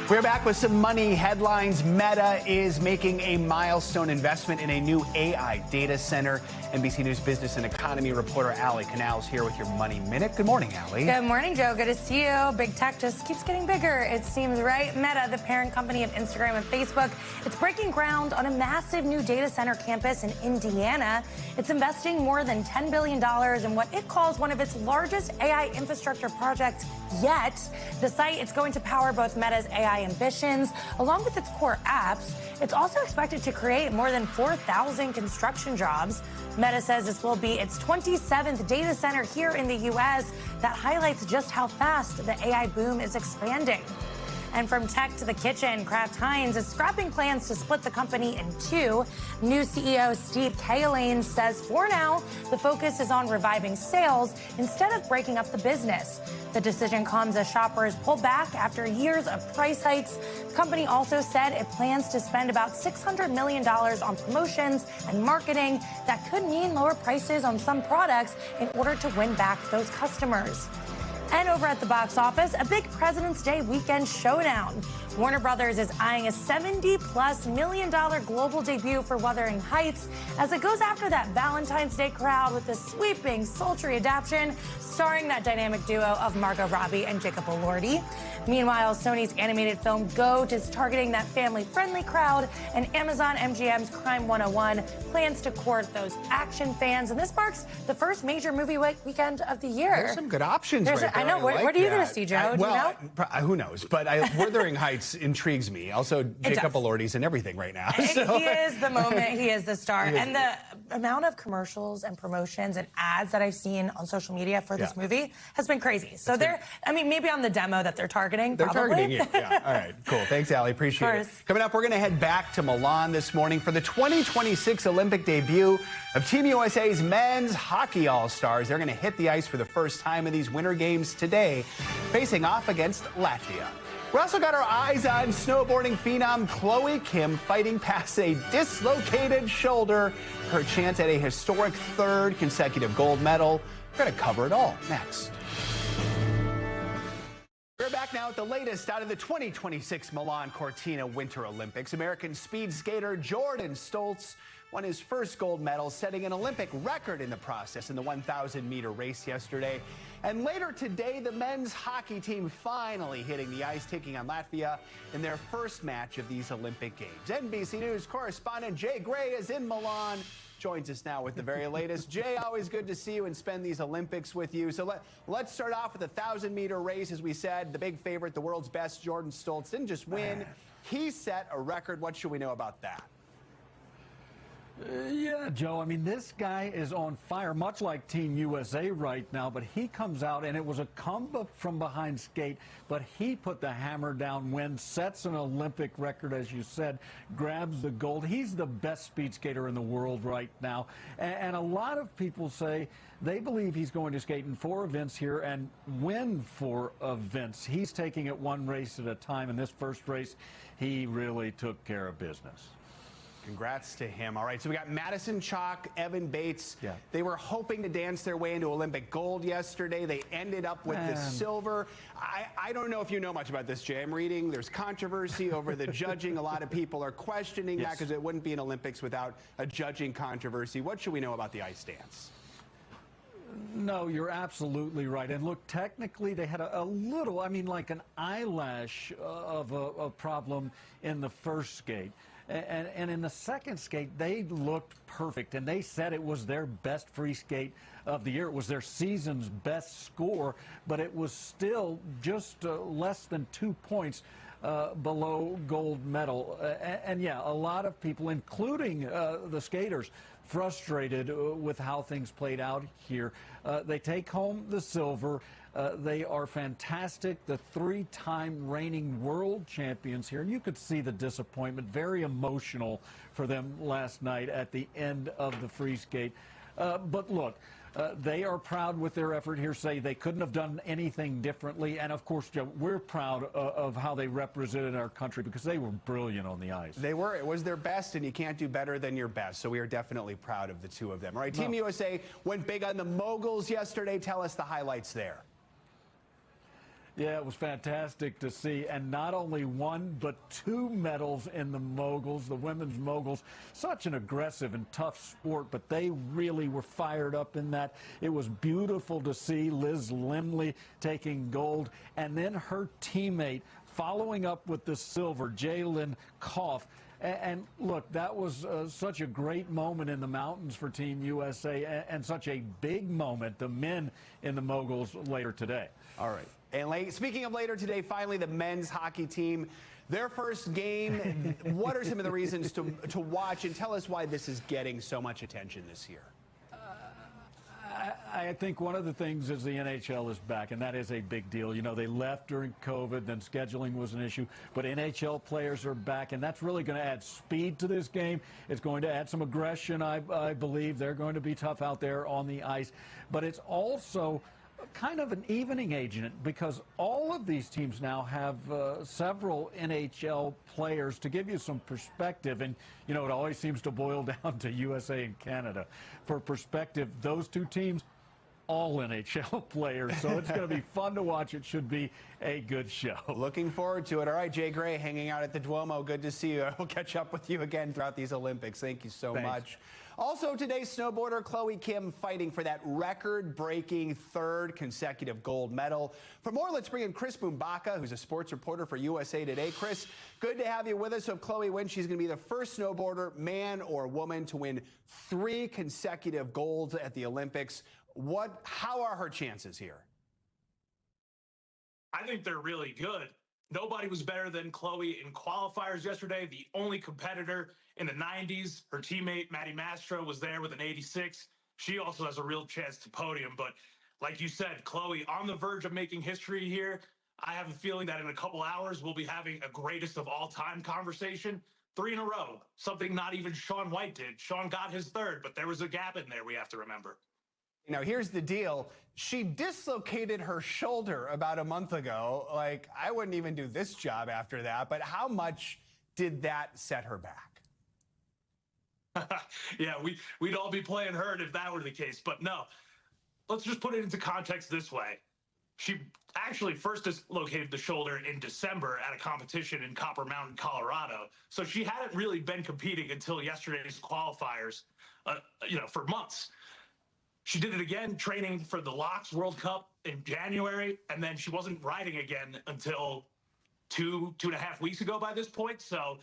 We're back with some money headlines. Meta is making a milestone investment in a new AI data center. NBC News business and economy reporter Allie Canals here with your Money Minute. Good morning, Allie.
Good morning, Joe. Good to see you. Big tech just keeps getting bigger, it seems, right? Meta, the parent company of Instagram and Facebook, it's breaking ground on a massive new data center campus in Indiana. It's investing more than $10 billion in what it calls one of its largest AI infrastructure projects yet. The site, it's going to power both Meta's AI ambitions along with its core apps. It's also expected to create more than 4,000 construction jobs. Meta says this will be its 27th data center here in the U.S. That highlights just how fast the AI boom is expanding. And from tech to the kitchen, Kraft Heinz is scrapping plans to split the company in two. New CEO Steve Cahillane says for now, the focus is on reviving sales instead of breaking up the business. The decision comes as shoppers pull back after years of price hikes. The company also said it plans to spend about $600 million on promotions and marketing. That could mean lower prices on some products in order to win back those customers. And over at the box office, a big President's Day weekend showdown. Warner Brothers is eyeing a $70+ million global debut for Wuthering Heights as it goes after that Valentine's Day crowd with a sweeping, sultry adaptation starring that dynamic duo of Margot Robbie and Jacob Elordi. Meanwhile, Sony's animated film GOAT is targeting that family-friendly crowd, and Amazon MGM's Crime 101 plans to court those action fans. And this marks the first major movie weekend of the year.
There's some good options right there.
I know. What are you going to see, Joe? Do you know?
Who knows? But Wuthering Heights intrigues me. Also, Jacob Elordi's in everything right now. So.
He is the moment. He is the star. And the amount of commercials and promotions and ads that I've seen on social media for this movie has been crazy. So maybe on the demo that they're targeting.
They're targeting you. Yeah. All right. Cool. Thanks, Allie. Appreciate it. Coming up, we're going to head back to Milan this morning for the 2026 Olympic debut of Team USA's men's hockey all-stars. They're going to hit the ice for the first time in these Winter Games today, facing off against Latvia. We also got our eyes on snowboarding phenom Chloe Kim fighting past a dislocated shoulder. Her chance at a historic third consecutive gold medal. We're going to cover it all next. We're back now with the latest out of the 2026 Milan Cortina Winter Olympics. American speed skater Jordan Stoltz won his first gold medal, setting an Olympic record in the process in the 1,000-meter race yesterday. And later today, the men's hockey team finally hitting the ice, taking on Latvia in their first match of these Olympic Games. NBC News correspondent Jay Gray is in Milan, joins us now with the very latest. Jay, always good to see you and spend these Olympics with you. So let's start off with the 1,000-meter race. As we said, the big favorite, the world's best, Jordan Stoltz, didn't just win. He set a record. What should we know about that?
Yeah, Joe, I mean, this guy is on fire, much like Team USA right now, but he comes out, and it was a come from behind skate, but he put the hammer down, wins, sets an Olympic record, as you said, grabs the gold. He's the best speed skater in the world right now, and a lot of people say they believe he's going to skate in 4 events here and win 4 events. He's taking it one race at a time. In this first race, he really took care of business.
Congrats to him. All right, so we got Madison Chalk, Evan Bates.
Yeah.
They were hoping to dance their way into Olympic gold yesterday. They ended up with the silver. I don't know if you know much about this, Jay. I'm reading there's controversy over the judging. A lot of people are questioning that because it wouldn't be an Olympics without a judging controversy. What should we know about the ice dance?
No, you're absolutely right. And look, technically they had a little, I mean, like an eyelash of a problem in the first skate. And in the second skate, they looked perfect, and they said it was their best free skate of the year. It was their season's best score, but it was still just less than 2 points below gold medal. And yeah, a lot of people, including the skaters, frustrated with how things played out here. They take home the silver. They are fantastic, the 3-time reigning world champions here. And you could see the disappointment, very emotional for them last night at the end of the free skate. But look, they are proud with their effort here, say they couldn't have done anything differently. And of course, Joe, we're proud of how they represented our country because they were brilliant on the ice.
They were. It was their best, and you can't do better than your best. So we are definitely proud of the 2 of them. All right, Team USA went big on the moguls yesterday. Tell us the highlights there.
Yeah, it was fantastic to see, and not only 1 but 2 medals in the moguls, the women's moguls. Such an aggressive and tough sport, but they really were fired up in that. It was beautiful to see Liz Limley taking gold, and then her teammate following up with the silver, Jalen Koff. And look, that was such a great moment in the mountains for Team USA, and such a big moment, the men in the moguls later today.
All right. And speaking of later today, finally, the men's hockey team, their first game. What are some of the reasons to watch, and tell us why this is getting so much attention this year?
I think one of the things is the NHL is back, and that is a big deal. You know, they left during COVID, then scheduling was an issue, but NHL players are back, and that's really going to add speed to this game. It's going to add some aggression, I believe. They're going to be tough out there on the ice, but it's also kind of an evening agent because all of these teams now have several NHL players. To give you some perspective, and you know, it always seems to boil down to USA and Canada. For perspective, those 2 teams, all NHL players, so it's going to be fun to watch. It should be a good show.
Looking forward to it. All right, Jay Gray hanging out at the Duomo. Good to see you. We'll catch up with you again throughout these Olympics. Thank you so much. Also, today's snowboarder Chloe Kim fighting for that record-breaking 3rd consecutive gold medal. For more, let's bring in Chris Bumbaka, who's a sports reporter for USA Today. Chris, good to have you with us. So if Chloe wins, she's going to be the first snowboarder, man or woman, to win 3 consecutive golds at the Olympics. How are her chances here?
I think they're really good. Nobody was better than Chloe in qualifiers yesterday. The only competitor in the 90s, her teammate Maddie Mastro, was there with an 86. She also has a real chance to podium. But like you said, Chloe on the verge of making history here. I have a feeling that in a couple hours, we'll be having a greatest of all time conversation. 3 in a row, something not even Shaun White did. Shaun got his 3rd, but there was a gap in there we have to remember.
Now, here's the deal. She dislocated her shoulder about a month ago. Like, I wouldn't even do this job after that. But how much did that set her back?
Yeah, we'd all be playing hurt if that were the case. But no, let's just put it into context this way. She actually first dislocated the shoulder in December at a competition in Copper Mountain, Colorado. So she hadn't really been competing until yesterday's qualifiers, for months. She did it again training for the Locks World Cup in January, and then she wasn't riding again until two and a half weeks ago by this point. So,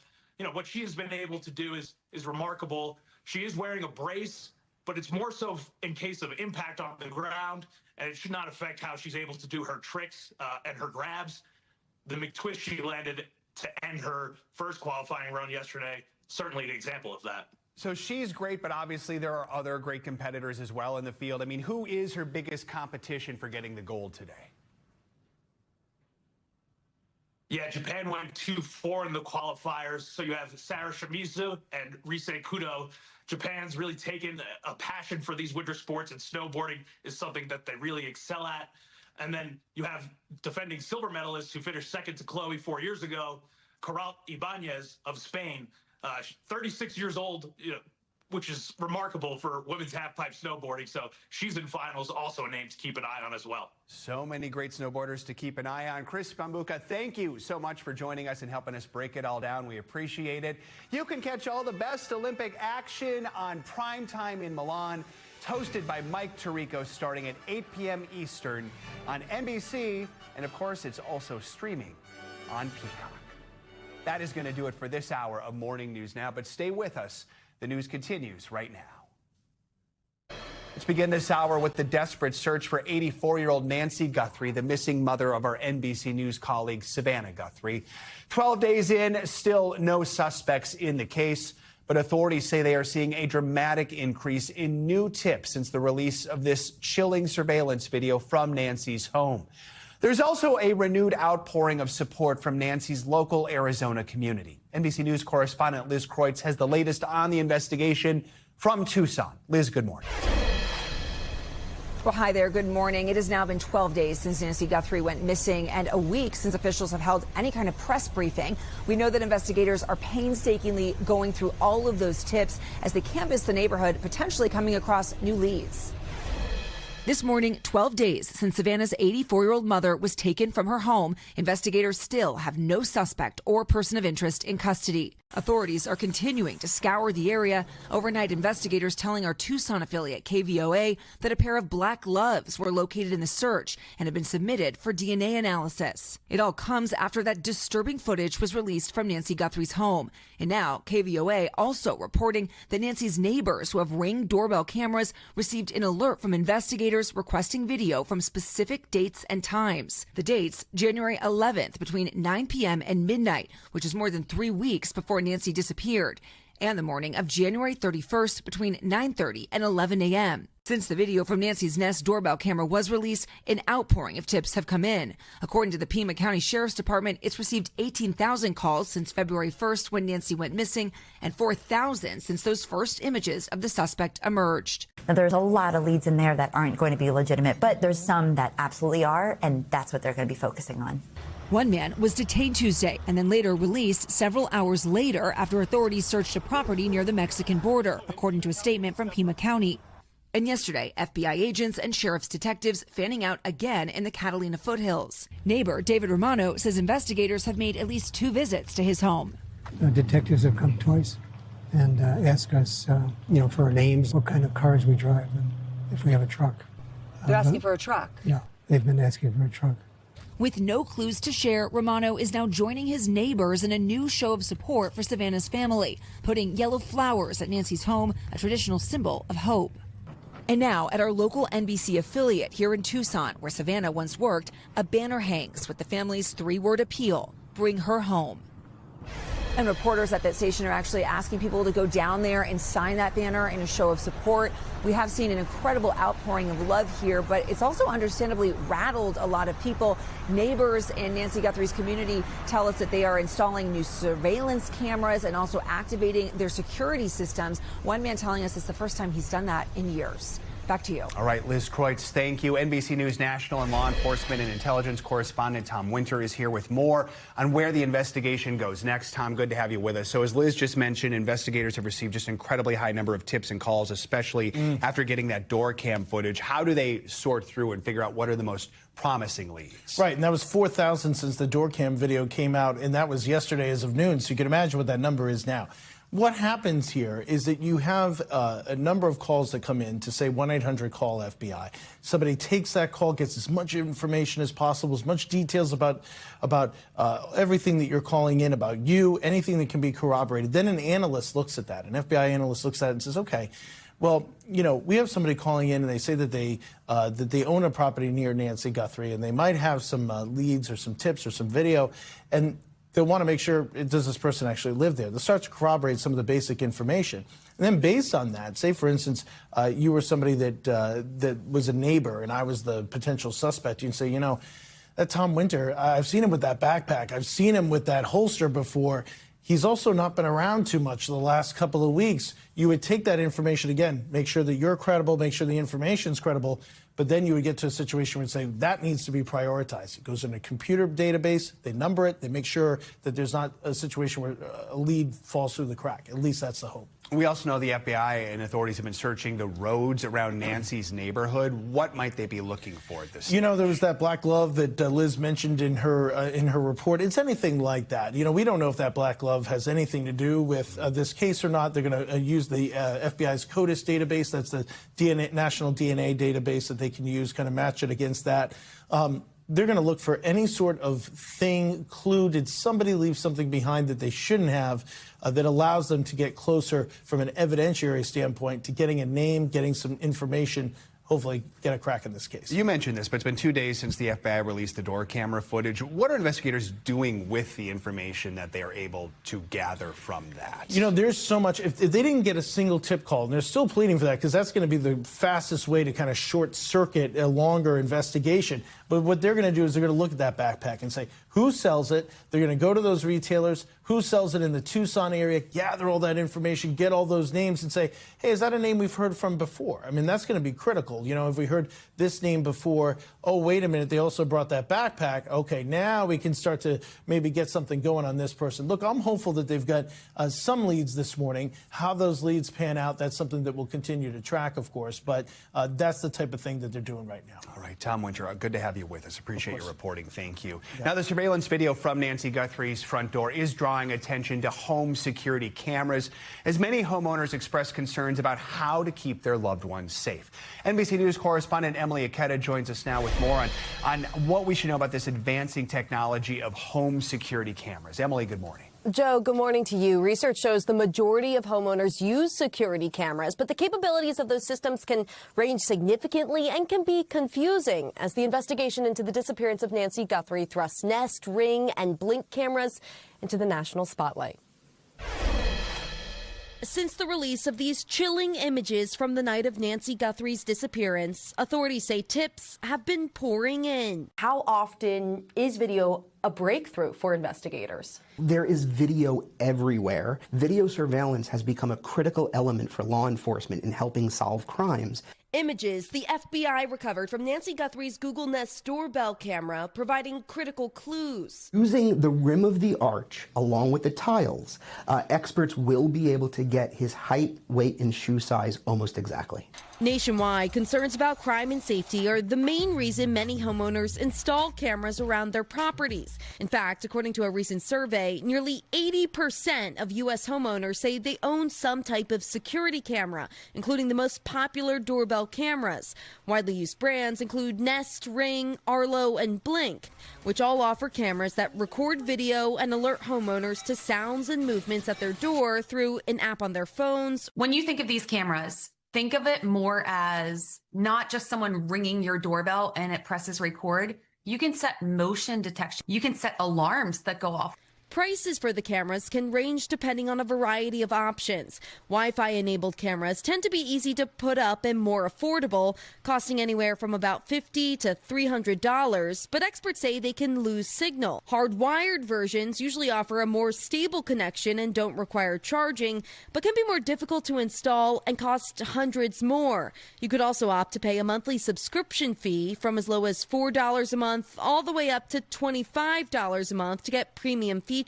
what she has been able to do is remarkable. She is wearing a brace, but it's more so in case of impact on the ground, and it should not affect how she's able to do her tricks and her grabs. The McTwist she landed to end her first qualifying run yesterday, certainly an example of that.
So she's great, but obviously there are other great competitors as well in the field. I mean, who is her biggest competition for getting the gold today?
Yeah, Japan went 2-4 in the qualifiers. So you have Sarah Shimizu and Rise Kudo. Japan's really taken a passion for these winter sports, and snowboarding is something that they really excel at. And then you have defending silver medalists who finished second to Chloe 4 years ago, Caral Ibanez of Spain. 36 years old, which is remarkable for women's halfpipe snowboarding. So she's in finals, also a name to keep an eye on as well.
So many great snowboarders to keep an eye on. Chris Bambuka, thank you so much for joining us and helping us break it all down. We appreciate it. You can catch all the best Olympic action on Primetime in Milan. It's hosted by Mike Tirico starting at 8 p.m. Eastern on NBC. And of course, it's also streaming on Peacock. That is going to do it for this hour of Morning News Now, but stay with us. The news continues right now. Let's begin this hour with the desperate search for 84-year-old Nancy Guthrie, the missing mother of our NBC News colleague Savannah Guthrie. 12 days in, still no suspects in the case, but authorities say they are seeing a dramatic increase in new tips since the release of this chilling surveillance video from Nancy's home. There's also a renewed outpouring of support from Nancy's local Arizona community. NBC News correspondent Liz Kreutz has the latest on the investigation from Tucson. Liz, good morning.
Well, hi there. Good morning. It has now been 12 days since Nancy Guthrie went missing and a week since officials have held any kind of press briefing. We know that investigators are painstakingly going through all of those tips as they canvass the neighborhood, potentially coming across new leads. This morning, 12 days since Savannah's 84-year-old mother was taken from her home, investigators still have no suspect or person of interest in custody. Authorities are continuing to scour the area. Overnight, investigators telling our Tucson affiliate KVOA that a pair of black gloves were located in the search and have been submitted for DNA analysis. It all comes after that disturbing footage was released from Nancy Guthrie's home. And now KVOA also reporting that Nancy's neighbors who have Ring doorbell cameras received an alert from investigators requesting video from specific dates and times. The dates, January 11th between 9 p.m. and midnight, which is more than 3 weeks before Nancy disappeared, and the morning of January 31st between 9:30 and 11 a.m. Since the video from Nancy's Nest doorbell camera was released, an outpouring of tips have come in. According to the Pima County Sheriff's Department, it's received 18,000 calls since February 1st when Nancy went missing and 4,000 since those first images of the suspect emerged.
Now, there's a lot of leads in there that aren't going to be legitimate, but there's some that absolutely are, and that's what they're going to be focusing on.
One man was detained Tuesday and then later released several hours later after authorities searched a property near the Mexican border, according to a statement from Pima County. And yesterday, FBI agents and sheriff's detectives fanning out again in the Catalina foothills. Neighbor David Romano says investigators have made at least 2 visits to his home.
Detectives have come twice and asked us, for our names, what kind of cars we drive, and if we have a truck.
They're asking for a truck?
Yeah, they've been asking for a truck.
With no clues to share, Romano is now joining his neighbors in a new show of support for Savannah's family, putting yellow flowers at Nancy's home, a traditional symbol of hope. And now, at our local NBC affiliate here in Tucson, where Savannah once worked, a banner hangs with the family's 3-word appeal, bring her home. And reporters at that station are actually asking people to go down there and sign that banner in a show of support. We have seen an incredible outpouring of love here, but it's also understandably rattled a lot of people. Neighbors in Nancy Guthrie's community tell us that they are installing new surveillance cameras and also activating their security systems. One man telling us it's the first time he's done that in years. Back to you.
All right, Liz Kreutz, thank you. NBC News national and law enforcement and intelligence correspondent Tom Winter is here with more on where the investigation goes next. Tom, good to have you with us. So as Liz just mentioned, investigators have received just an incredibly high number of tips and calls, especially after getting that door cam footage. How do they sort through and figure out what are the most promising leads?
Right, and that was 4,000 since the door cam video came out, and that was yesterday as of noon, so you can imagine what that number is now. What happens here is that you have a number of calls that come in to say 1-800-CALL-FBI. Somebody takes that call, gets as much information as possible, as much details about everything that you're calling in, about you, anything that can be corroborated. Then an analyst looks at that. An FBI analyst looks at it and says, okay, well, we have somebody calling in and they say that they own a property near Nancy Guthrie and they might have some leads or some tips or some video. And they'll want to make sure, does this person actually live there? They'll start to corroborate some of the basic information. And then based on that, say, for instance, you were somebody that was a neighbor and I was the potential suspect. You can say, you know, that Tom Winter, I've seen him with that backpack. I've seen him with that holster before. He's also not been around too much the last couple of weeks. You would take that information, again, make sure that you're credible, make sure the information's credible, but then you would get to a situation where you say that needs to be prioritized. It goes in a computer database, they number it, they make sure that there's not a situation where a lead falls through the crack. At least that's the hope.
We also know the FBI and authorities have been searching the roads around Nancy's neighborhood. What might they be looking for at this stage?
You know, there was that black glove that Liz mentioned in her report. It's anything like that. You know, we don't know if that black glove has anything to do with this case or not. They're going to use the FBI's CODIS database. That's the national DNA database that they can use, kind of match it against that. They're going to look for any sort of thing, clue. Did somebody leave something behind that they shouldn't have that allows them to get closer from an evidentiary standpoint to getting a name, getting some information, hopefully get a crack in this case.
You mentioned this, but it's been 2 days since the FBI released the door camera footage. What are investigators doing with the information that they are able to gather from that?
You know, there's so much. If they didn't get a single tip call, and they're still pleading for that because that's going to be the fastest way to kind of short circuit a longer investigation. But what they're going to do is they're going to look at that backpack and say, who sells it? They're going to go to those retailers. Who sells it in the Tucson area? Gather all that information, get all those names and say, hey, is that a name we've heard from before? I mean, that's going to be critical. You know, if we heard this name before, oh, wait a minute, they also brought that backpack. Okay, now we can start to maybe get something going on this person. Look, I'm hopeful that they've got some leads this morning. How those leads pan out, that's something that we'll continue to track, of course. But that's the type of thing that they're doing right now.
All right, Tom Winter, good to have you with us. Appreciate your reporting. Thank you. Yeah. Now, the surveillance video from Nancy Guthrie's front door is drawing attention to home security cameras as many homeowners express concerns about how to keep their loved ones safe. NBC News correspondent Emily Aketa joins us now with more on what we should know about this advancing technology of home security cameras. Emily, good morning.
Joe, good morning to you. Research shows the majority of homeowners use security cameras, but the capabilities of those systems can range significantly and can be confusing as the investigation into the disappearance of Nancy Guthrie thrusts Nest, Ring, and Blink cameras into the national spotlight. Since the release of these chilling images from the night of Nancy Guthrie's disappearance, authorities say tips have been pouring in. How often is video a breakthrough for investigators?
There is video everywhere. Video surveillance has become a critical element for law enforcement in helping solve crimes.
Images the FBI recovered from Nancy Guthrie's Google Nest doorbell camera, providing critical clues.
Using the rim of the arch along with the tiles, experts will be able to get his height, weight, and shoe size almost exactly.
Nationwide, concerns about crime and safety are the main reason many homeowners install cameras around their properties. In fact, according to a recent survey, nearly 80% of U.S. homeowners say they own some type of security camera, including the most popular doorbell cameras. Widely used brands include Nest, Ring, Arlo, and Blink, which all offer cameras that record video and alert homeowners to sounds and movements at their door through an app on their phones.
When you think of these cameras, think of it more as not just someone ringing your doorbell and it presses record. You can set motion detection. You can set alarms that go off.
Prices for the cameras can range depending on a variety of options. Wi-Fi enabled cameras tend to be easy to put up and more affordable, costing anywhere from about $50 to $300, but experts say they can lose signal. Hardwired versions usually offer a more stable connection and don't require charging, but can be more difficult to install and cost hundreds more. You could also opt to pay a monthly subscription fee from as low as $4 a month all the way up to $25 a month to get premium features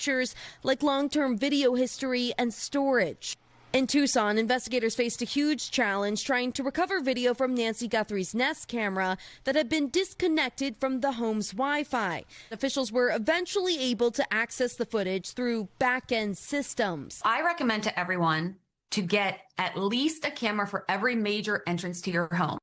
like long-term video history and storage. In Tucson, investigators faced a huge challenge trying to recover video from Nancy Guthrie's Nest camera that had been disconnected from the home's Wi-Fi. Officials were eventually able to access the footage through back-end systems.
I recommend to everyone to get at least a camera for every major entrance to your home.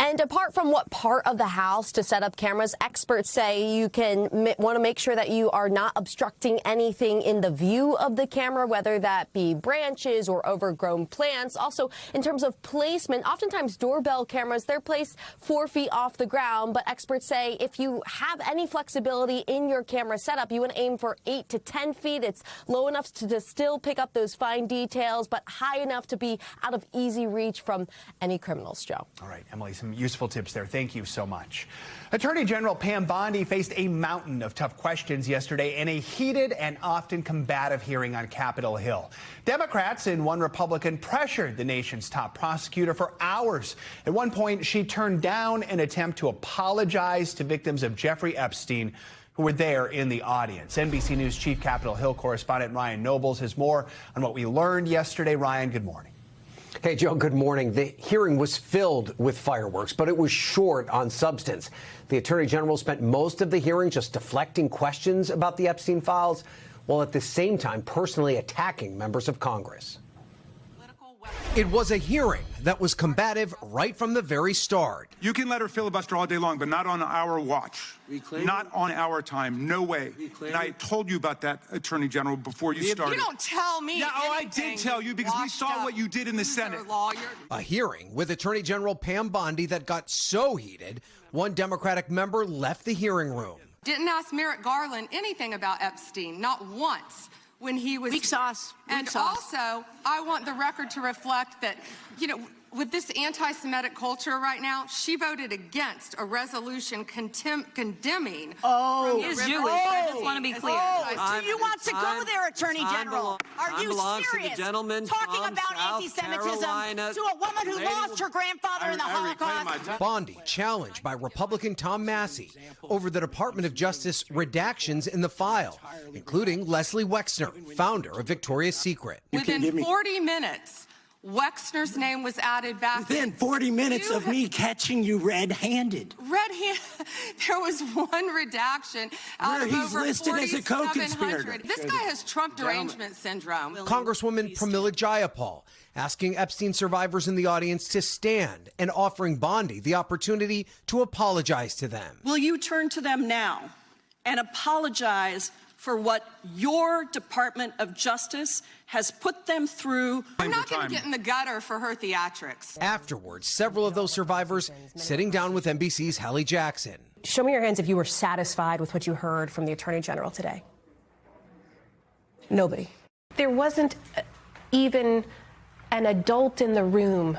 And apart from what part of the house to set up cameras, experts say you can want to make sure that you are not obstructing anything in the view of the camera, whether that be branches or overgrown plants. Also, in terms of placement, oftentimes doorbell cameras, they're placed 4 feet off the ground. But experts say if you have any flexibility in your camera setup, you want to aim for 8 to 10 feet. It's low enough to still pick up those fine details, but high enough to be out of easy reach from any criminals, Joe.
All right, Emily, some useful tips there. Thank you so much. Attorney General Pam Bondi faced a mountain of tough questions yesterday in a heated and often combative hearing on Capitol Hill. Democrats and one Republican pressured the nation's top prosecutor for hours. At one point, she turned down an attempt to apologize to victims of Jeffrey Epstein, who were there in the audience. NBC News Chief Capitol Hill correspondent Ryan Nobles has more on what we learned yesterday. Ryan, good morning.
Hey, Joe, good morning. The hearing was filled with fireworks, but it was short on substance. The Attorney General spent most of the hearing just deflecting questions about the Epstein files, while at the same time personally attacking members of Congress. It was a hearing that was combative right from the very start.
You can let her filibuster all day long, but not on our watch. Not on our time. No way. And I told you about that, Attorney General, before you started.
You don't tell me.
Yeah, I did tell you because we saw what you did in the Senate.
A hearing with Attorney General Pam Bondi that got so heated, one Democratic member left the hearing room.
Didn't ask Merrick Garland anything about Epstein, not once. When he was weak sauce. Also, I want the record to reflect that, with this anti-Semitic culture right now, she voted against a resolution condemning.
He is Jewish. I just want to be clear.
Do you want to go there, Attorney General? Are you serious? Talking about anti-Semitism to a woman who lost her grandfather in the Holocaust.
Bondi challenged by Republican Tom Massey over the Department of Justice redactions in the file, including Leslie Wexner, founder of Victoria's Secret.
Within 40 minutes, Wexner's name was added back.
Within 40 minutes of me catching you red-handed.
There was one redaction out of over
listed as a co-conspirator.
This guy has Trump derangement syndrome.
Congresswoman Pramila Jayapal asking Epstein survivors in the audience to stand and offering Bondi the opportunity to apologize to them.
Will you turn to them now and apologize for what your Department of Justice has put them through?
I'm not going to get in the gutter for her theatrics.
Afterwards, several of those survivors sitting down with NBC's Hallie Jackson.
Show me your hands if you were satisfied with what you heard from the Attorney General today. Nobody. There wasn't even an adult in the room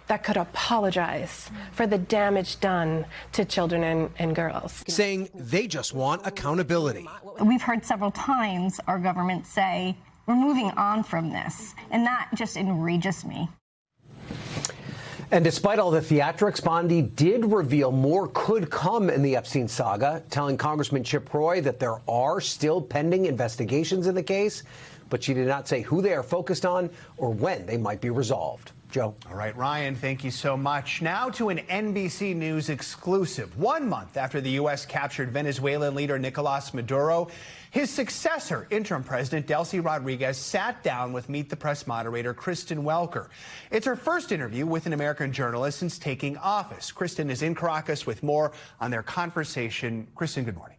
that could apologize for the damage done to children and girls.
Saying they just want accountability.
We've heard several times our government say, we're moving on from this, and that just enrages me.
And despite all the theatrics, Bondi did reveal more could come in the Epstein saga, telling Congressman Chip Roy that there are still pending investigations in the case, but she did not say who they are focused on or when they might be resolved. Joe.
All right, Ryan, thank you so much. Now to an NBC News exclusive. 1 month after the U.S. captured Venezuelan leader Nicolas Maduro, his successor, interim President Delcy Rodriguez, sat down with Meet the Press moderator Kristen Welker. It's her first interview with an American journalist since taking office. Kristen is in Caracas with more on their conversation. Kristen, good morning.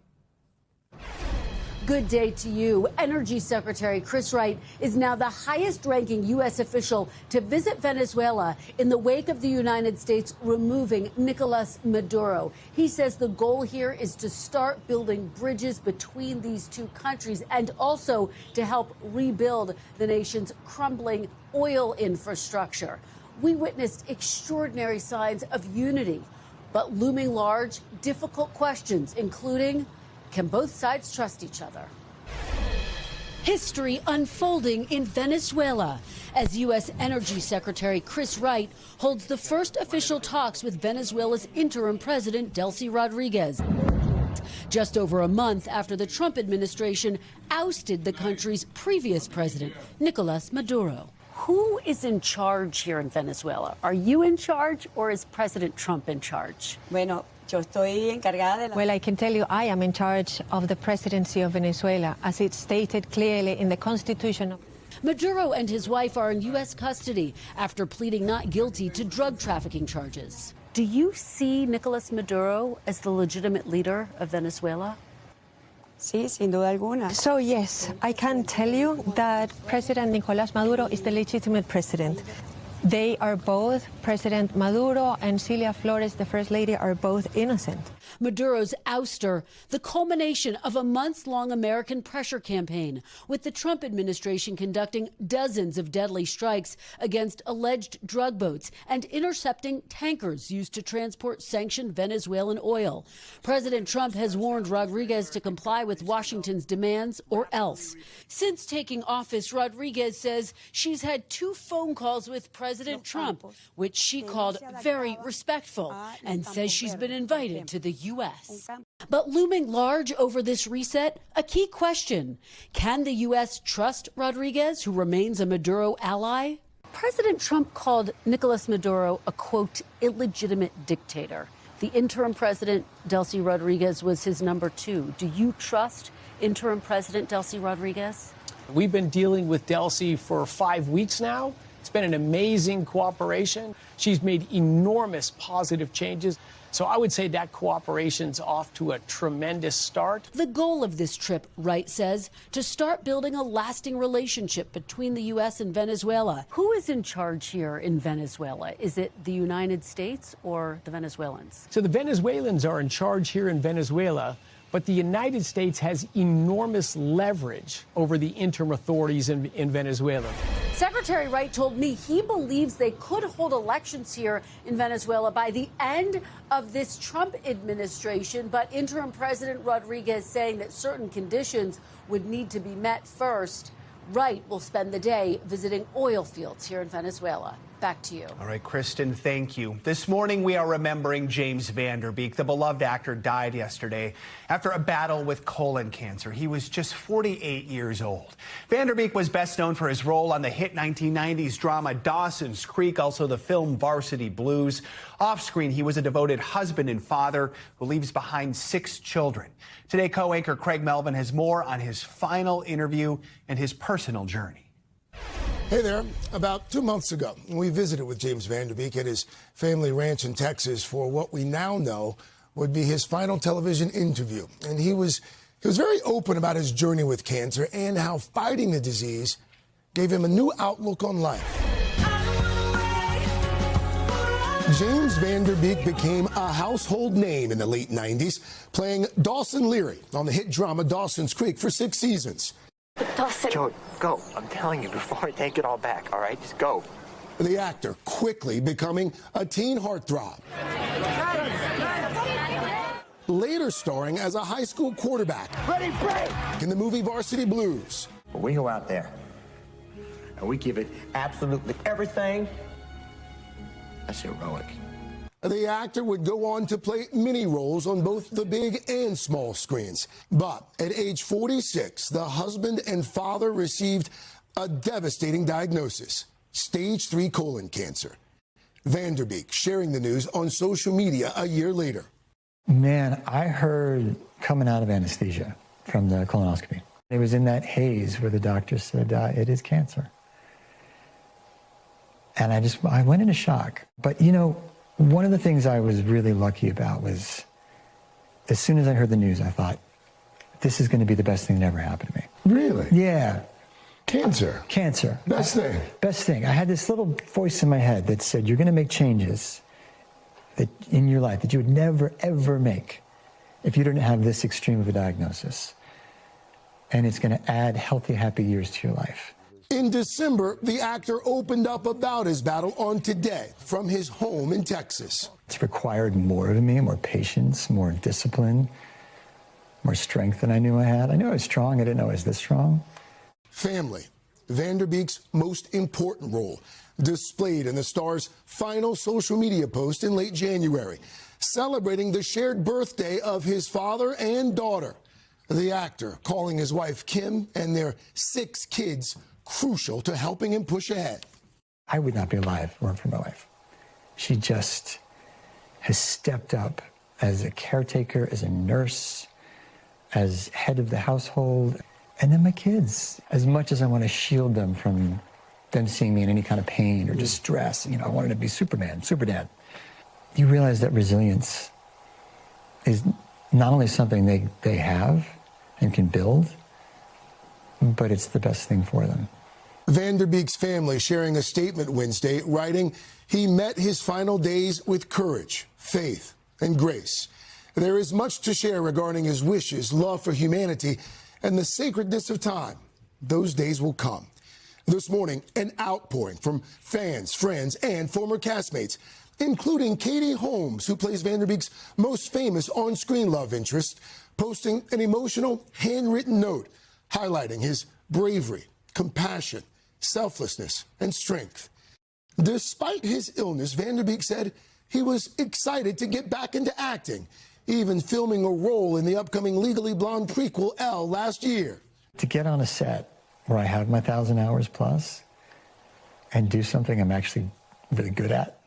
Good day to you. Energy Secretary Chris Wright is now the highest-ranking U.S. official to visit Venezuela in the wake of the United States removing Nicolas Maduro. He says the goal here is to start building bridges between these two countries and also to help rebuild the nation's crumbling oil infrastructure. We witnessed extraordinary signs of unity, but looming large, difficult questions, including, can both sides trust each other? History unfolding in Venezuela as U.S. Energy Secretary Chris Wright holds the first official talks with Venezuela's interim president, Delcy Rodriguez, just over a month after the Trump administration ousted the country's previous president, Nicolas Maduro. Who is in charge here in Venezuela? Are you in charge, or is President Trump in charge?
Well, I can tell you I am in charge of the presidency of Venezuela, as it's stated clearly in the Constitution.
Maduro and his wife are in U.S. custody after pleading not guilty to drug trafficking charges. Do you see Nicolas Maduro as the legitimate leader of Venezuela?
Sí, sin duda alguna. So yes, I can tell you that President Nicolás Maduro is the legitimate president. They are both, President Maduro and Cilia Flores, the First Lady, are both innocent.
Maduro's ouster, the culmination of a months-long American pressure campaign, with the Trump administration conducting dozens of deadly strikes against alleged drug boats and intercepting tankers used to transport sanctioned Venezuelan oil. President Trump has warned Rodriguez to comply with Washington's demands or else. Since taking office, Rodriguez says she's had 2 phone calls with President Trump, which she called very respectful, and says she's been invited to the U.S. But looming large over this reset, a key question. Can the U.S. trust Rodriguez, who remains a Maduro ally? President Trump called Nicolas Maduro a, quote, illegitimate dictator. The interim president, Delcy Rodriguez, was his number 2. Do you trust interim president Delcy Rodriguez?
We've been dealing with Delcy for 5 weeks now. It's been an amazing cooperation. She's made enormous positive changes. So I would say that cooperation's off to a tremendous start.
The goal of this trip, Wright says, to start building a lasting relationship between the U.S. and Venezuela. Who is in charge here in Venezuela? Is it the United States or the Venezuelans?
So the Venezuelans are in charge here in Venezuela, but the United States has enormous leverage over the interim authorities in Venezuela.
Secretary Wright told me he believes they could hold elections here in Venezuela by the end of this Trump administration, but interim President Rodriguez saying that certain conditions would need to be met first. Wright will spend the day visiting oil fields here in Venezuela. Back to you.
All right, Kristen, thank you. This morning, we are remembering James Van Der Beek. The beloved actor died yesterday after a battle with colon cancer. He was just 48 years old. Van Der Beek was best known for his role on the hit 1990s drama Dawson's Creek, also the film Varsity Blues. Off-screen, he was a devoted husband and father who leaves behind 6 children. Today, co-anchor Craig Melvin has more on his final interview and his personal journey.
Hey there. About 2 months ago, we visited with James Van Der Beek at his family ranch in Texas for what we now know would be his final television interview. And he was very open about his journey with cancer and how fighting the disease gave him a new outlook on life. James Van Der Beek became a household name in the late 90s, playing Dawson Leary on the hit drama Dawson's Creek for 6 seasons.
Joe, go. I'm telling you before I take it all back, all right? Just go.
The actor quickly becoming a teen heartthrob. Later starring as a high school quarterback. Ready, break! In the movie Varsity Blues.
We go out there and we give it absolutely everything. That's heroic.
The actor would go on to play many roles on both the big and small screens. But at age 46, the husband and father received a devastating diagnosis, stage 3 colon cancer. Van Der Beek sharing the news on social media a year later.
Man, I heard coming out of anesthesia from the colonoscopy. It was in that haze where the doctor said, it is cancer. And I went into shock. But, you know, one of the things I was really lucky about was as soon as I heard the news, I thought, this is going to be the best thing that ever happened to me.
Really?
Yeah.
Cancer?
Cancer.
Best thing?
Best thing. I had this little voice in my head that said, you're going to make changes that in your life that you would never, ever make if you didn't have this extreme of a diagnosis. And it's going to add healthy, happy years to your life.
In December, the actor opened up about his battle on Today from his home in Texas.
It's required more of me, more patience, more discipline, more strength than I knew I had. I knew I was strong. I didn't know I was this strong.
Family, Van Der Beek's most important role, displayed in the star's final social media post in late January, celebrating the shared birthday of his father and daughter. The actor calling his wife Kim and their 6 kids crucial to helping him push ahead.
I would not be alive if it weren't for my wife. She just has stepped up as a caretaker, as a nurse, as head of the household. And then my kids, as much as I want to shield them from them seeing me in any kind of pain or distress, you know, I wanted to be Superman, super dad. you realize that resilience is not only something they have and can build, but it's the best thing for them.
Van Der Beek's family sharing a statement Wednesday, writing, he met his final days with courage, faith, and grace. There is much to share regarding his wishes, love for humanity, and the sacredness of time. Those days will come. This morning, an outpouring from fans, friends, and former castmates, including Katie Holmes, who plays Van Der Beek's most famous on-screen love interest, posting an emotional, handwritten note highlighting his bravery, compassion, selflessness, and strength. Despite his illness, Van Der Beek said he was excited to get back into acting, even filming a role in the upcoming Legally Blonde prequel, Elle, last year.
To get on a set where I have my 1,000 hours plus and do something I'm actually really good at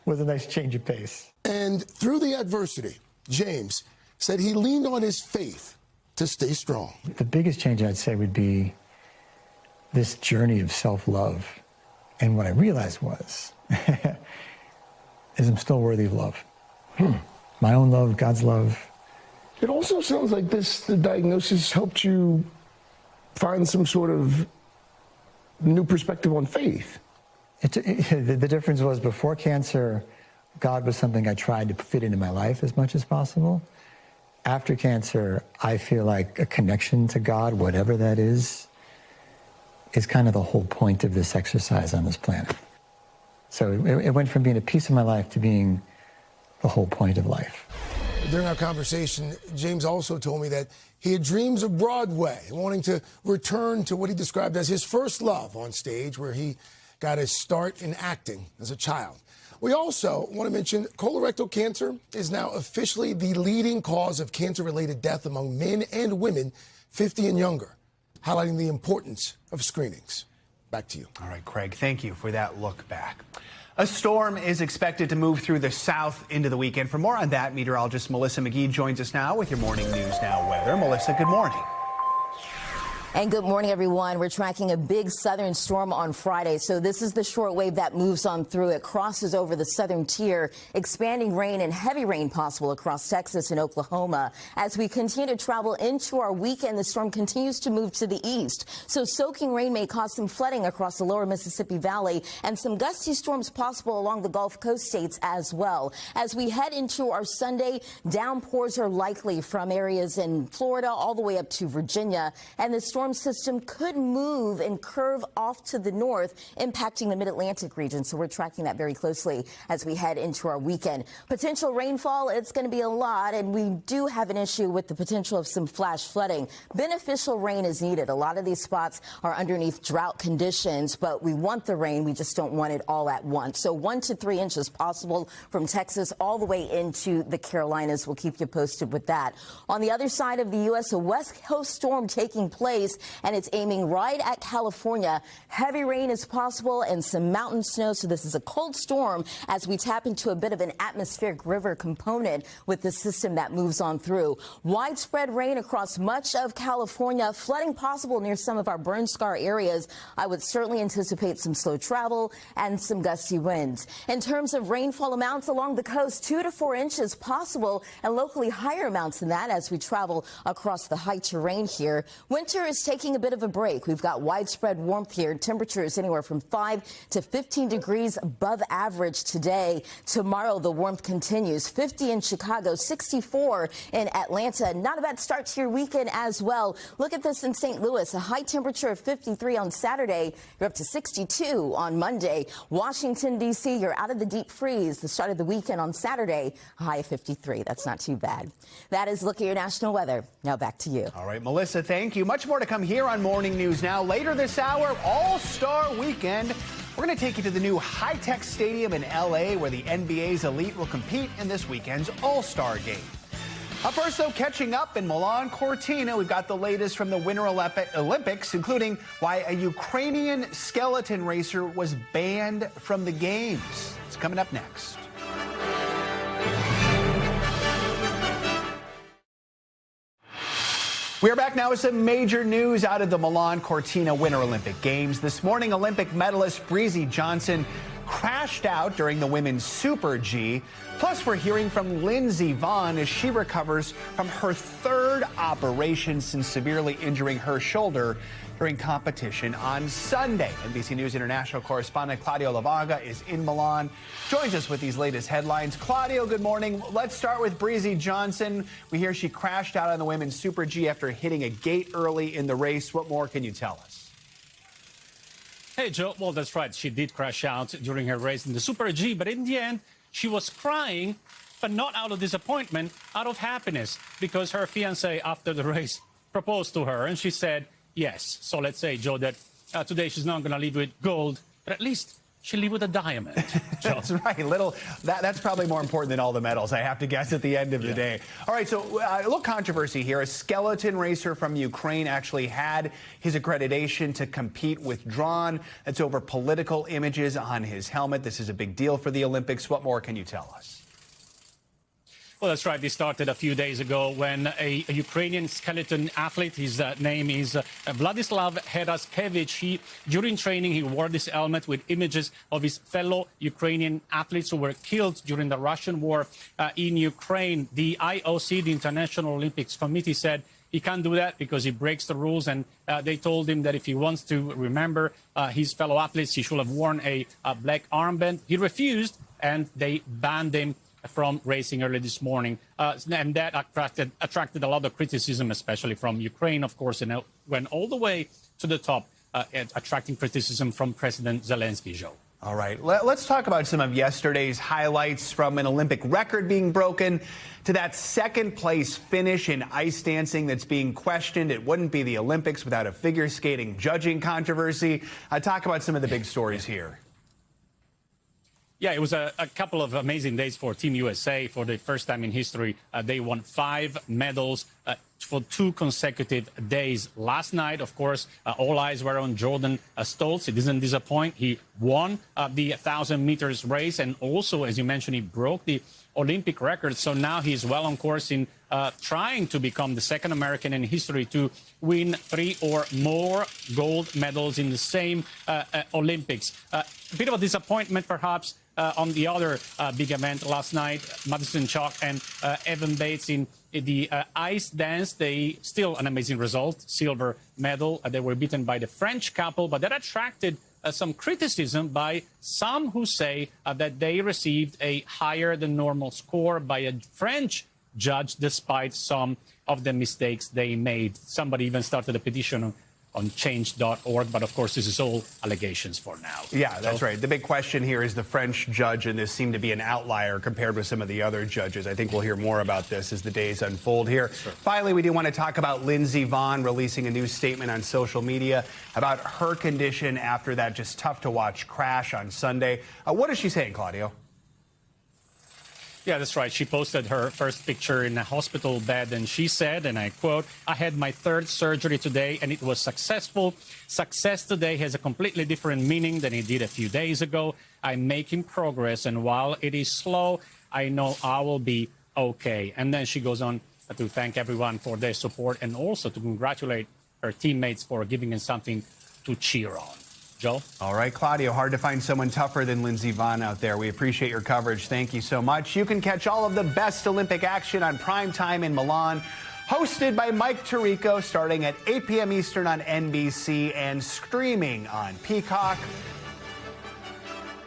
was a nice change of pace.
And through the adversity, James said he leaned on his faith to stay strong.
The biggest change I'd say would be this journey of self-love. And what I realized was, is I'm still worthy of love. My own love, God's love.
It also sounds like the diagnosis helped you find some sort of new perspective on faith.
The difference was before cancer, God was something I tried to fit into my life as much as possible. After cancer, I feel like a connection to God, whatever that is kind of the whole point of this exercise on this planet. So it went from being a piece of my life to being the whole point of life.
During our conversation, James also told me that he had dreams of Broadway, wanting to return to what he described as his first love on stage, where he got his start in acting as a child. We also want to mention colorectal cancer is now officially the leading cause of cancer-related death among men and women 50 and younger, highlighting the importance of screenings. Back to you.
All right, Craig, thank you for that look back. A storm is expected to move through the south into the weekend. For more on that, meteorologist Melissa McGee joins us now with your Morning News Now weather. Melissa, good morning.
And good morning, everyone. We're tracking a big southern storm on Friday. So this is the short wave that moves on through. It crosses over the southern tier, expanding rain and heavy rain possible across Texas and Oklahoma. As we continue to travel into our weekend, the storm continues to move to the east. So soaking rain may cause some flooding across the lower Mississippi Valley and some gusty storms possible along the Gulf Coast states as well. As we head into our Sunday, downpours are likely from areas in Florida all the way up to Virginia. And the storm system could move and curve off to the north, impacting the mid-Atlantic region. So we're tracking that very closely as we head into our weekend. Potential rainfall, it's going to be a lot, and we do have an issue with the potential of some flash flooding. Beneficial rain is needed. A lot of these spots are underneath drought conditions, but we want the rain. We just don't want it all at once. So 1 to 3 inches possible from Texas all the way into the Carolinas. We'll keep you posted with that. On the other side of the U.S., a West Coast storm taking place, and it's aiming right at California. Heavy rain is possible and some mountain snow, so this is a cold storm as we tap into a bit of an atmospheric river component with the system that moves on through. Widespread rain across much of California, flooding possible near some of our burn scar areas. I would certainly anticipate some slow travel and some gusty winds. In terms of rainfall amounts along the coast, 2 to 4 inches possible and locally higher amounts than that as we travel across the high terrain here. Winter is taking a bit of a break. We've got widespread warmth here. Temperatures anywhere from 5 to 15 degrees above average today. Tomorrow, the warmth continues. 50 in Chicago, 64 in Atlanta. Not a bad start to your weekend as well. Look at this in St. Louis. A high temperature of 53 on Saturday. You're up to 62 on Monday. Washington, D.C., you're out of the deep freeze. The start of the weekend on Saturday, a high of 53. That's not too bad. That is Look at Your National Weather. Now back to you.
All right, Melissa, thank you. Much more to come here on Morning News Now. Later this hour, All-Star Weekend. We're going to take you to the new high-tech stadium in L.A. where the NBA's elite will compete in this weekend's All-Star Game. Up first, though, catching up in Milan Cortina, we've got the latest from the Winter Olympics, including why a Ukrainian skeleton racer was banned from the Games. It's coming up next. We are back now with some major news out of the Milan Cortina Winter Olympic Games. This morning, Olympic medalist Breezy Johnson crashed out during the women's Super G. Plus, we're hearing from Lindsey Vonn as she recovers from her third operation since severely injuring her shoulder during competition on Sunday. NBC News International correspondent Claudio Lavaga is in Milan, joins us with these latest headlines. Claudio, good morning. Let's start with Breezy Johnson. We hear she crashed out on the women's Super G after hitting a gate early in the race. What more can you tell us?
Hey, Joe. Well, that's right. She did crash out during her race in the Super G, but in the end, she was crying, but not out of disappointment, out of happiness, because her fiancé after the race proposed to her, and she said yes. So let's say, Joe, that today she's not going to leave with gold, but at least she'll leave with a diamond.
That's right. That's probably more important than all the medals, I have to guess, at the end of the day. All right, so a little controversy here. A skeleton racer from Ukraine actually had his accreditation to compete withdrawn. That's over political images on his helmet. This is a big deal for the Olympics. What more can you tell us?
Well, that's right. This started a few days ago when a Ukrainian skeleton athlete, his name is Vladislav Heraskevich, during training, he wore this helmet with images of his fellow Ukrainian athletes who were killed during the Russian war in Ukraine. The IOC, the International Olympics Committee, said he can't do that because he breaks the rules, and they told him that if he wants to remember his fellow athletes, he should have worn a black armband. He refused, and they banned him from racing early this morning, and that attracted a lot of criticism, especially from Ukraine, of course, and went all the way to the top, attracting criticism from President Zelensky, Joe.
All right, let's talk about some of yesterday's highlights, from an Olympic record being broken to that second-place finish in ice dancing that's being questioned. It wouldn't be the Olympics without a figure skating judging controversy. Talk about some of the big stories here.
Yeah, it was a couple of amazing days for Team USA. For the first time in history, they won 5 medals for 2 consecutive days. Last night, of course, all eyes were on Jordan Stoltz. He didn't disappoint. He won the 1,000 meters race, and also, as you mentioned, he broke the Olympic record. So now he's well on course in trying to become the second American in history to win 3 or more gold medals in the same Olympics. A bit of a disappointment, perhaps, on the other big event last night, Madison Chock and Evan Bates in the ice dance. They still an amazing result, silver medal. They were beaten by the French couple, but that attracted some criticism by some who say that they received a higher than normal score by a French judge, despite some of the mistakes they made. Somebody even started a petition on change.org, but of course this is all allegations for now.
Yeah, that's right. The big question here is the French judge, and this seemed to be an outlier compared with some of the other judges. I think we'll hear more about this as the days unfold here. Sure. Finally, we do want to talk about Lindsey Vonn releasing a new statement on social media about her condition after that just tough-to-watch crash on Sunday. What is she saying, Claudio?
Yeah, that's right. She posted her first picture in a hospital bed, and she said, and I quote, "I had my 3rd surgery today, and it was successful. Success today has a completely different meaning than it did a few days ago. I'm making progress, and while it is slow, I know I will be okay." And then she goes on to thank everyone for their support and also to congratulate her teammates for giving them something to cheer on. Joe?
All right, Claudio, hard to find someone tougher than Lindsey Vonn out there. We appreciate your coverage. Thank you so much. You can catch all of the best Olympic action on Primetime in Milan, hosted by Mike Tirico, starting at 8 p.m. Eastern on NBC and streaming on Peacock.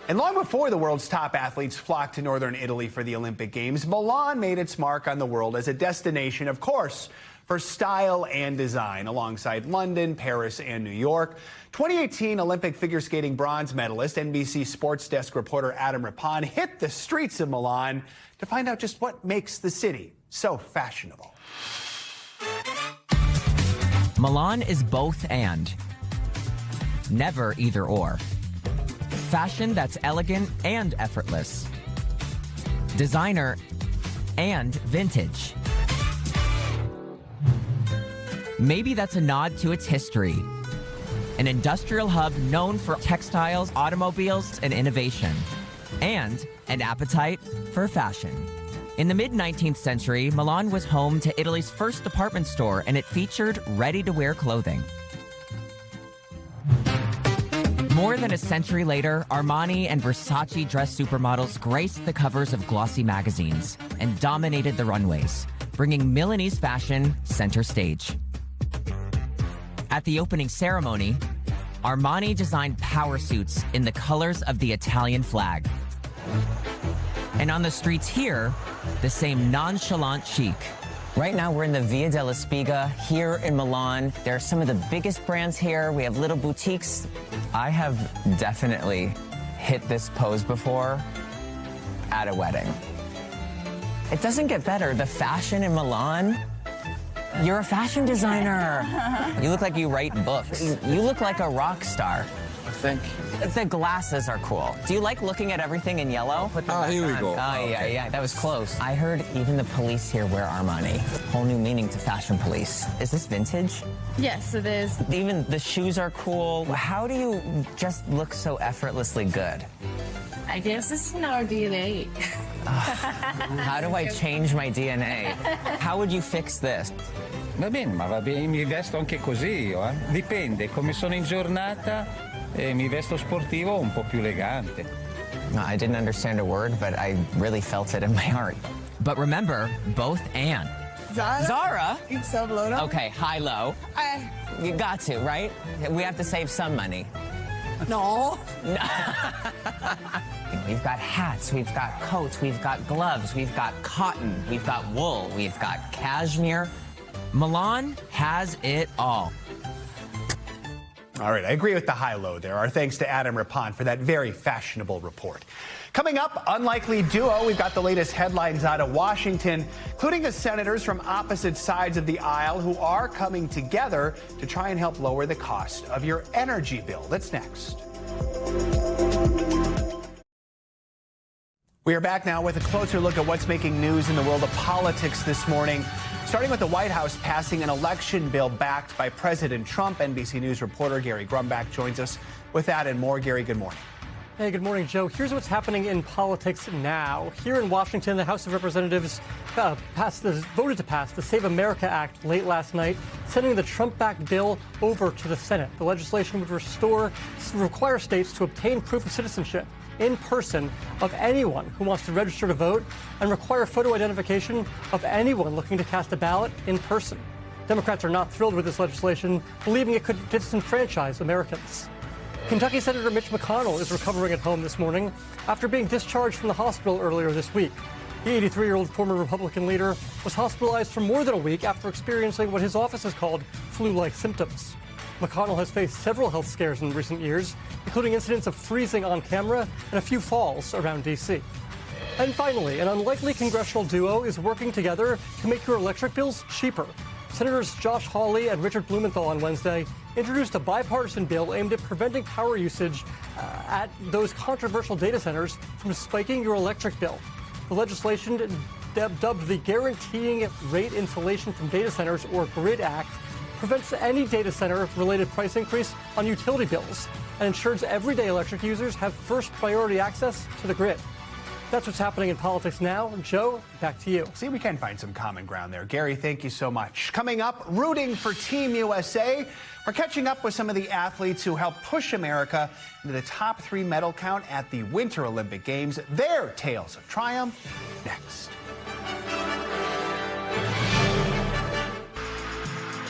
And long before the world's top athletes flocked to northern Italy for the Olympic Games, Milan made its mark on the world as a destination, of course, for style and design, alongside London, Paris, and New York. 2018 Olympic figure skating bronze medalist, NBC Sports Desk reporter Adam Rippon hit the streets of Milan to find out just what makes the city so fashionable.
Milan is both and, never either or. Fashion that's elegant and effortless. Designer and vintage. Maybe that's a nod to its history. An industrial hub known for textiles, automobiles, and innovation. And an appetite for fashion. In the mid-19th century, Milan was home to Italy's first department store, and it featured ready-to-wear clothing. More than a century later, Armani and Versace dress supermodels graced the covers of glossy magazines and dominated the runways, bringing Milanese fashion center stage. At the opening ceremony, Armani designed power suits in the colors of the Italian flag. And on the streets here, the same nonchalant chic.
Right now, we're in the Via della Spiga here in Milan. There are some of the biggest brands here. We have little boutiques.
I have definitely hit this pose before at a wedding.
It doesn't get better. The fashion in Milan. You're a fashion designer.
You look like you write books.
You look like a rock star.
Thank you.
The glasses are cool. Do you like looking at everything in yellow?
Here we go.
Oh, yeah, that was close. I heard even the police here wear Armani. Whole new meaning to fashion police. Is this vintage?
Yes, it is.
Even the shoes are cool. How do you just look so effortlessly good?
I guess it's in our DNA.
How do I change my DNA? How would you fix this?
Va bene, mi vesto anche così io, eh? Dipende, come sono in giornata, mi vesto sportivo un po' più elegante.
No, I didn't understand a word, but I really felt it in my heart.
But remember, both and.
Zara?
Zara?
Okay, high-low. You got to, right? We have to save some money.
No.
We've got hats, we've got coats, we've got gloves, we've got cotton, we've got wool, we've got cashmere.
Milan has it all.
All right, I agree with the high-low there. Our thanks to Adam Rippon for that very fashionable report. Coming up, unlikely duo. We've got the latest headlines out of Washington, including the senators from opposite sides of the aisle who are coming together to try and help lower the cost of your energy bill. That's next. We are back now with a closer look at what's making news in the world of politics this morning. Starting with the White House passing an election bill backed by President Trump. NBC News reporter Gary Grumbach joins us with that and more. Gary, good morning.
Hey, good morning, Joe. Here's what's happening in politics now. Here in Washington, the House of Representatives voted to pass the Save America Act late last night, sending the Trump-backed bill over to the Senate. The legislation would require states to obtain proof of citizenship in person of anyone who wants to register to vote and require photo identification of anyone looking to cast a ballot in person. Democrats are not thrilled with this legislation, believing it could disenfranchise Americans. Kentucky Senator Mitch McConnell is recovering at home this morning after being discharged from the hospital earlier this week. The 83-year-old former Republican leader was hospitalized for more than a week after experiencing what his office has called flu-like symptoms. McConnell has faced several health scares in recent years, including incidents of freezing on camera and a few falls around D.C. And finally, an unlikely congressional duo is working together to make your electric bills cheaper. Senators Josh Hawley and Richard Blumenthal on Wednesday introduced a bipartisan bill aimed at preventing power usage at those controversial data centers from spiking your electric bill. The legislation, dubbed the Guaranteeing Rate Insulation from Data Centers, or GRID Act, prevents any data center-related price increase on utility bills and ensures everyday electric users have first priority access to the grid. That's what's happening in politics now. Joe, back to you.
See, we can find some common ground there. Gary, thank you so much. Coming up, rooting for Team USA. We're catching up with some of the athletes who helped push America into the top 3 medal count at the Winter Olympic Games. Their tales of triumph next.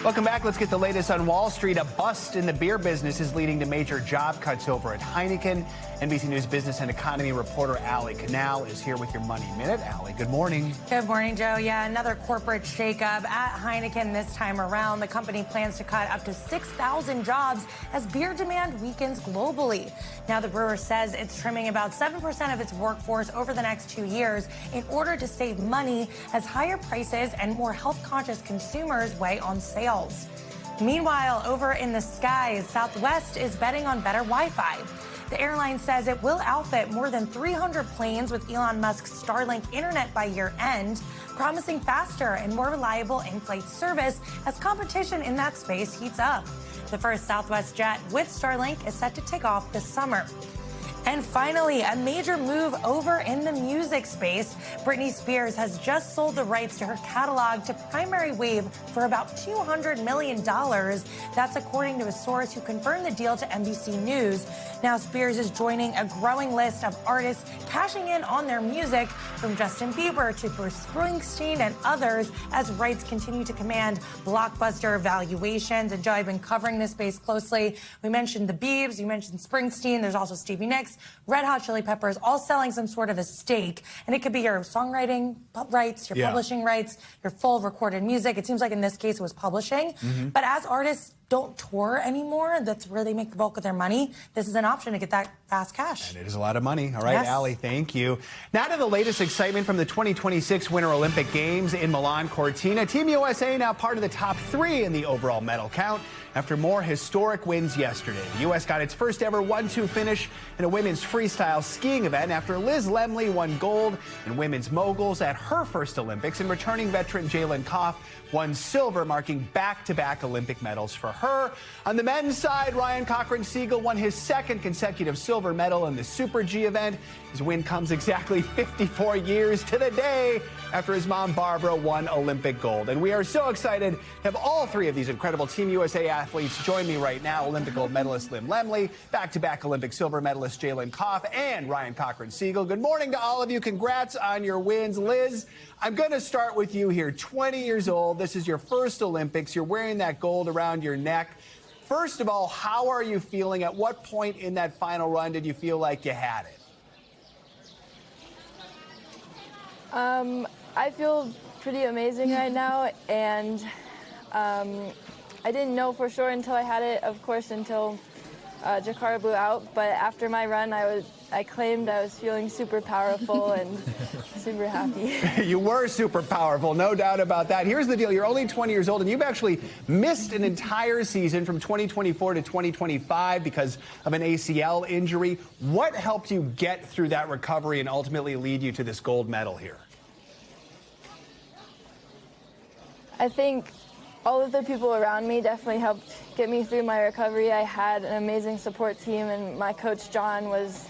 Welcome back. Let's get the latest on Wall Street. A bust in the beer business is leading to major job cuts over at Heineken. NBC News business and economy reporter Allie Canal is here with your Money Minute. Allie, good morning.
Good morning, Joe. Yeah, another corporate shakeup at Heineken this time around. The company plans to cut up to 6,000 jobs as beer demand weakens globally. Now, the brewer says it's trimming about 7% of its workforce over the next 2 years in order to save money as higher prices and more health-conscious consumers weigh on sales. Meanwhile, over in the skies, Southwest is betting on better Wi-Fi. The airline says it will outfit more than 300 planes with Elon Musk's Starlink internet by year-end, promising faster and more reliable in-flight service as competition in that space heats up. The first Southwest jet with Starlink is set to take off this summer. And finally, a major move over in the music space. Britney Spears has just sold the rights to her catalog to Primary Wave for about $200 million. That's according to a source who confirmed the deal to NBC News. Now Spears is joining a growing list of artists cashing in on their music, from Justin Bieber to Bruce Springsteen and others, as rights continue to command blockbuster valuations. And Joe, I've been covering this space closely. We mentioned the Biebs, you mentioned Springsteen, there's also Stevie Nicks, Red Hot Chili Peppers, all selling some sort of a stake. And it could be your songwriting rights, your publishing rights, your full recorded music. It seems like in this case it was publishing. But as artists don't tour anymore, that's where they make the bulk of their money, this is an option to get that fast cash.
And it is a lot of money. All right, Allie, thank you. Now to the latest excitement from the 2026 Winter Olympic Games in Milan Cortina. Team USA now part of the top 3 in the overall medal count after more historic wins yesterday. The U.S. got its first ever 1-2 finish in a women's freestyle skiing event after Liz Lemley won gold in women's moguls at her first Olympics, and returning veteran Jalen Koff won silver, marking back-to-back Olympic medals for her. On the men's side, Ryan Cochran-Siegel won his second consecutive silver medal in the Super G event. His win comes exactly 54 years to the day after his mom, Barbara, won Olympic gold. And we are so excited to have all 3 of these incredible Team USA athletes join me right now. Olympic gold medalist Liz Lemley, back-to-back Olympic silver medalist Jalen Koff, and Ryan Cochran-Siegel. Good morning to all of you. Congrats on your wins. Liz, I'm going to start with you here. 20 years old. This is your first Olympics. You're wearing that gold around your neck. First of all, how are you feeling? At what point in that final run did you feel like you had it?
I feel pretty amazing right now, and I didn't know for sure until I had it, of course, until Jakarta blew out. But after my run, I claimed I was feeling super powerful and super happy.
You were super powerful, no doubt about that. Here's the deal. You're only 20 years old, and you've actually missed an entire season from 2024 to 2025 because of an ACL injury. What helped you get through that recovery and ultimately lead you to this gold medal here?
I think all of the people around me definitely helped get me through my recovery. I had an amazing support team, and my coach, John, was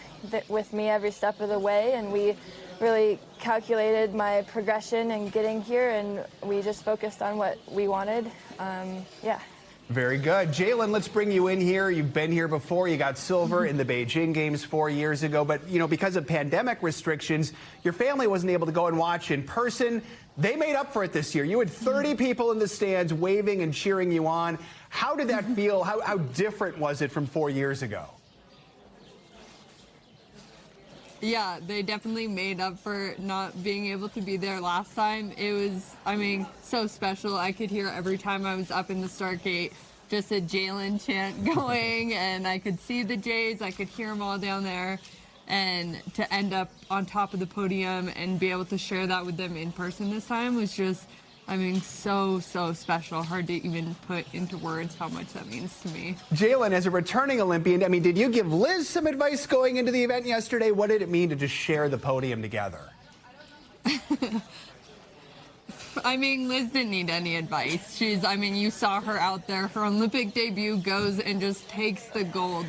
with me every step of the way, and we really calculated my progression and getting here, and we just focused on what we wanted.
Very good. Jalen, let's bring you in here. You've been here before. You got silver in the Beijing Games 4 years ago, but because of pandemic restrictions, your family wasn't able to go and watch in person. They made up for it this year. You had 30 people in the stands waving and cheering you on. How did that feel? How different was it from 4 years ago?
Yeah, they definitely made up for not being able to be there last time. It was, so special. I could hear every time I was up in the start gate just a Jalen chant going, and I could see the Jays. I could hear them all down there. And to end up on top of the podium and be able to share that with them in person this time was just, so special. Hard to even put into words how much that means to me.
Jalen, as a returning Olympian, did you give Liz some advice going into the event yesterday? What did it mean to just share the podium together?
Liz didn't need any advice. She's, you saw her out there. Her Olympic debut goes and just takes the gold.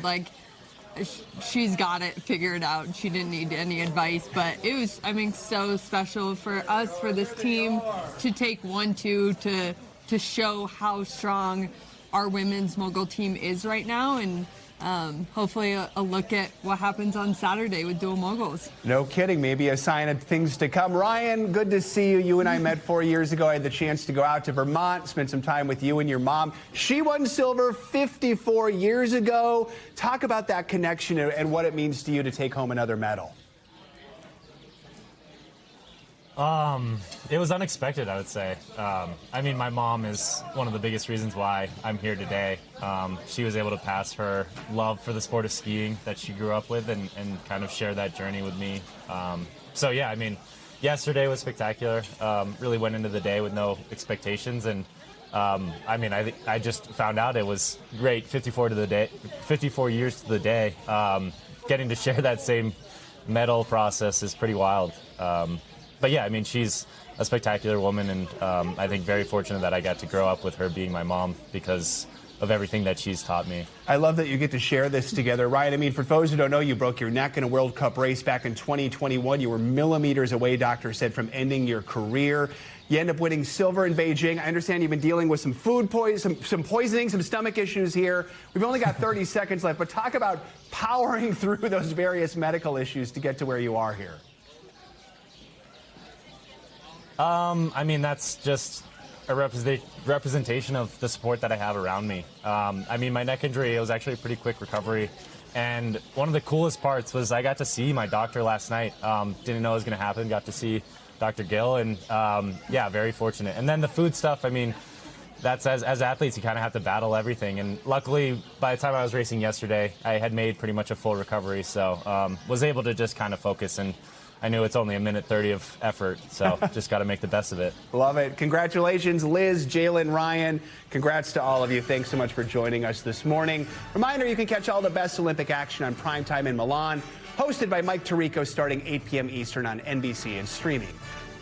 She's got it figured out. She didn't need any advice, but it was, so special for us, for this team, to take 1-2 to show how strong our women's mogul team is right now, and hopefully a look at what happens on Saturday with dual moguls.
No kidding. Maybe a sign of things to come. Ryan, good to see you. You and I met 4 years ago. I had the chance to go out to Vermont, spend some time with you and your mom. She won silver 54 years ago. Talk about that connection and what it means to you to take home another medal.
It was unexpected, I would say. My mom is one of the biggest reasons why I'm here today. She was able to pass her love for the sport of skiing that she grew up with and kind of share that journey with me. Yesterday was spectacular. Really went into the day with no expectations, and I just found out it was great. 54 years to the day. Getting to share that same medal process is pretty wild. But yeah, she's a spectacular woman, and I think very fortunate that I got to grow up with her being my mom, because of everything that she's taught me.
I love that you get to share this together, Ryan. I mean, for those who don't know, you broke your neck in a World Cup race back in 2021. You were millimeters away, doctors said, from ending your career. You end up winning silver in Beijing. I understand you've been dealing with some food poisoning, some poisoning, some stomach issues here. We've only got 30 seconds left, but talk about powering through those various medical issues to get to where you are here.
I mean, that's just a representation of the support that I have around me. I mean, my neck injury, it was actually a pretty quick recovery. And one of the coolest parts was I got to see my doctor last night. Didn't know it was going to happen. Got to see Dr. Gill, and yeah, very fortunate. And then the food stuff, I mean, that's as athletes, you kind of have to battle everything. And luckily, by the time I was racing yesterday, I had made pretty much a full recovery. So was able to just kind of focus, and I knew it's only a minute 30 of effort, so just got to make the best of it.
Love it. Congratulations, Liz, Jalen, Ryan. Congrats to all of you. Thanks so much for joining us this morning. Reminder, you can catch all the best Olympic action on Primetime in Milan, hosted by Mike Tirico, starting 8 p.m. Eastern on NBC and streaming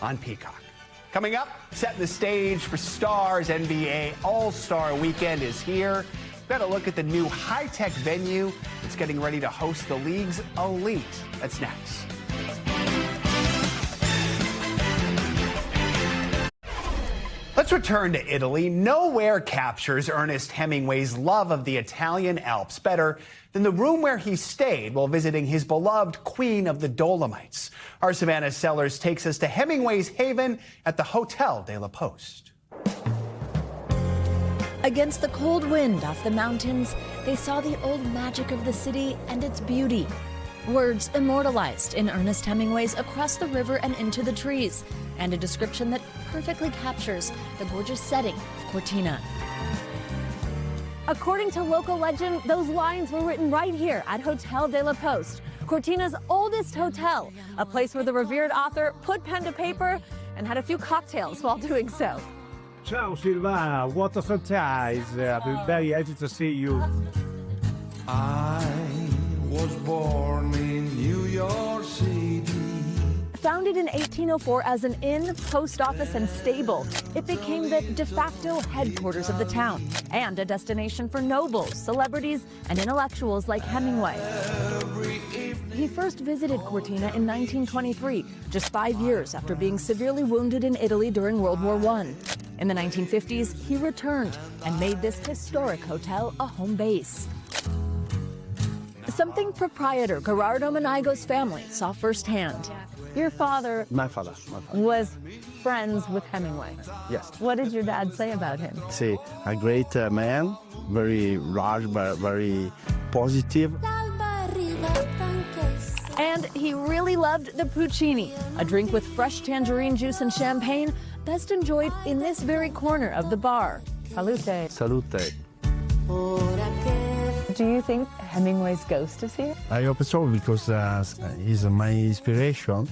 on Peacock. Coming up, setting the stage for Stars NBA All-Star Weekend is here. We've got a look at the new high-tech venue that's getting ready to host the league's elite. That's next. Let's return to Italy. Nowhere captures Ernest Hemingway's love of the Italian Alps better than the room where he stayed while visiting his beloved Queen of the Dolomites. Our Savannah Sellers takes us to Hemingway's haven at the Hotel de la Poste.
Against the cold wind off the mountains, they saw the old magic of the city and its beauty. Words immortalized in Ernest Hemingway's Across the River and Into the Trees, and a description that perfectly captures the gorgeous setting of Cortina.
According to local legend, those lines were written right here at Hotel de la Poste, Cortina's oldest hotel, a place where the revered author put pen to paper and had a few cocktails while doing so.
Ciao Silvana, what a surprise. I've been very happy to see you.
I was born in New York City.
Founded in 1804 as an inn, post office, and stable, it became the de facto headquarters of the town and a destination for nobles, celebrities, and intellectuals like Hemingway. He first visited Cortina in 1923, just 5 years after being severely wounded in Italy during World War I. In the 1950s, he returned and made this historic hotel a home base. Something proprietor Gerardo Manigo's family saw firsthand. Your father
My father.
was friends with Hemingway.
Yes.
What did your dad say about him?
See, a great man, very large, but very positive.
And he really loved the Puccini, a drink with fresh tangerine juice and champagne, best enjoyed in this very corner of the bar. Salute.
Salute.
Do you think Hemingway's ghost is here?
I hope so, because he's my inspiration.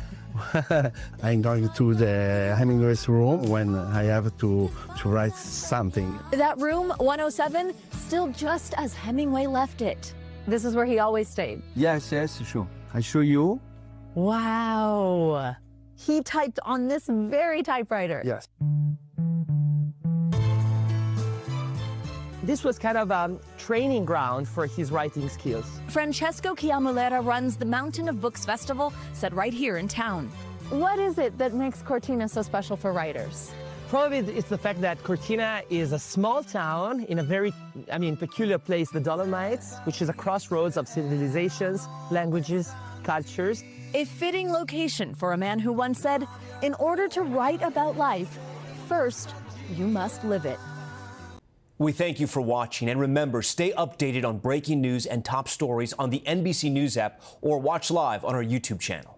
I'm going to the Hemingway's room when I have to write something.
That room, 107, still just as Hemingway left it. This is where he always stayed.
Yes, sure. I show you.
Wow. He typed on this very typewriter.
Yes.
This was kind of a training ground for his writing skills.
Francesco Chiamulera runs the Mountain of Books Festival, set right here in town. What is it that makes Cortina so special for writers?
Probably it's the fact that Cortina is a small town in a very, peculiar place, the Dolomites, which is a crossroads of civilizations, languages, cultures.
A fitting location for a man who once said, in order to write about life, first, you must live it.
We thank you for watching, and remember, stay updated on breaking news and top stories on the NBC News app or watch live on our YouTube channel.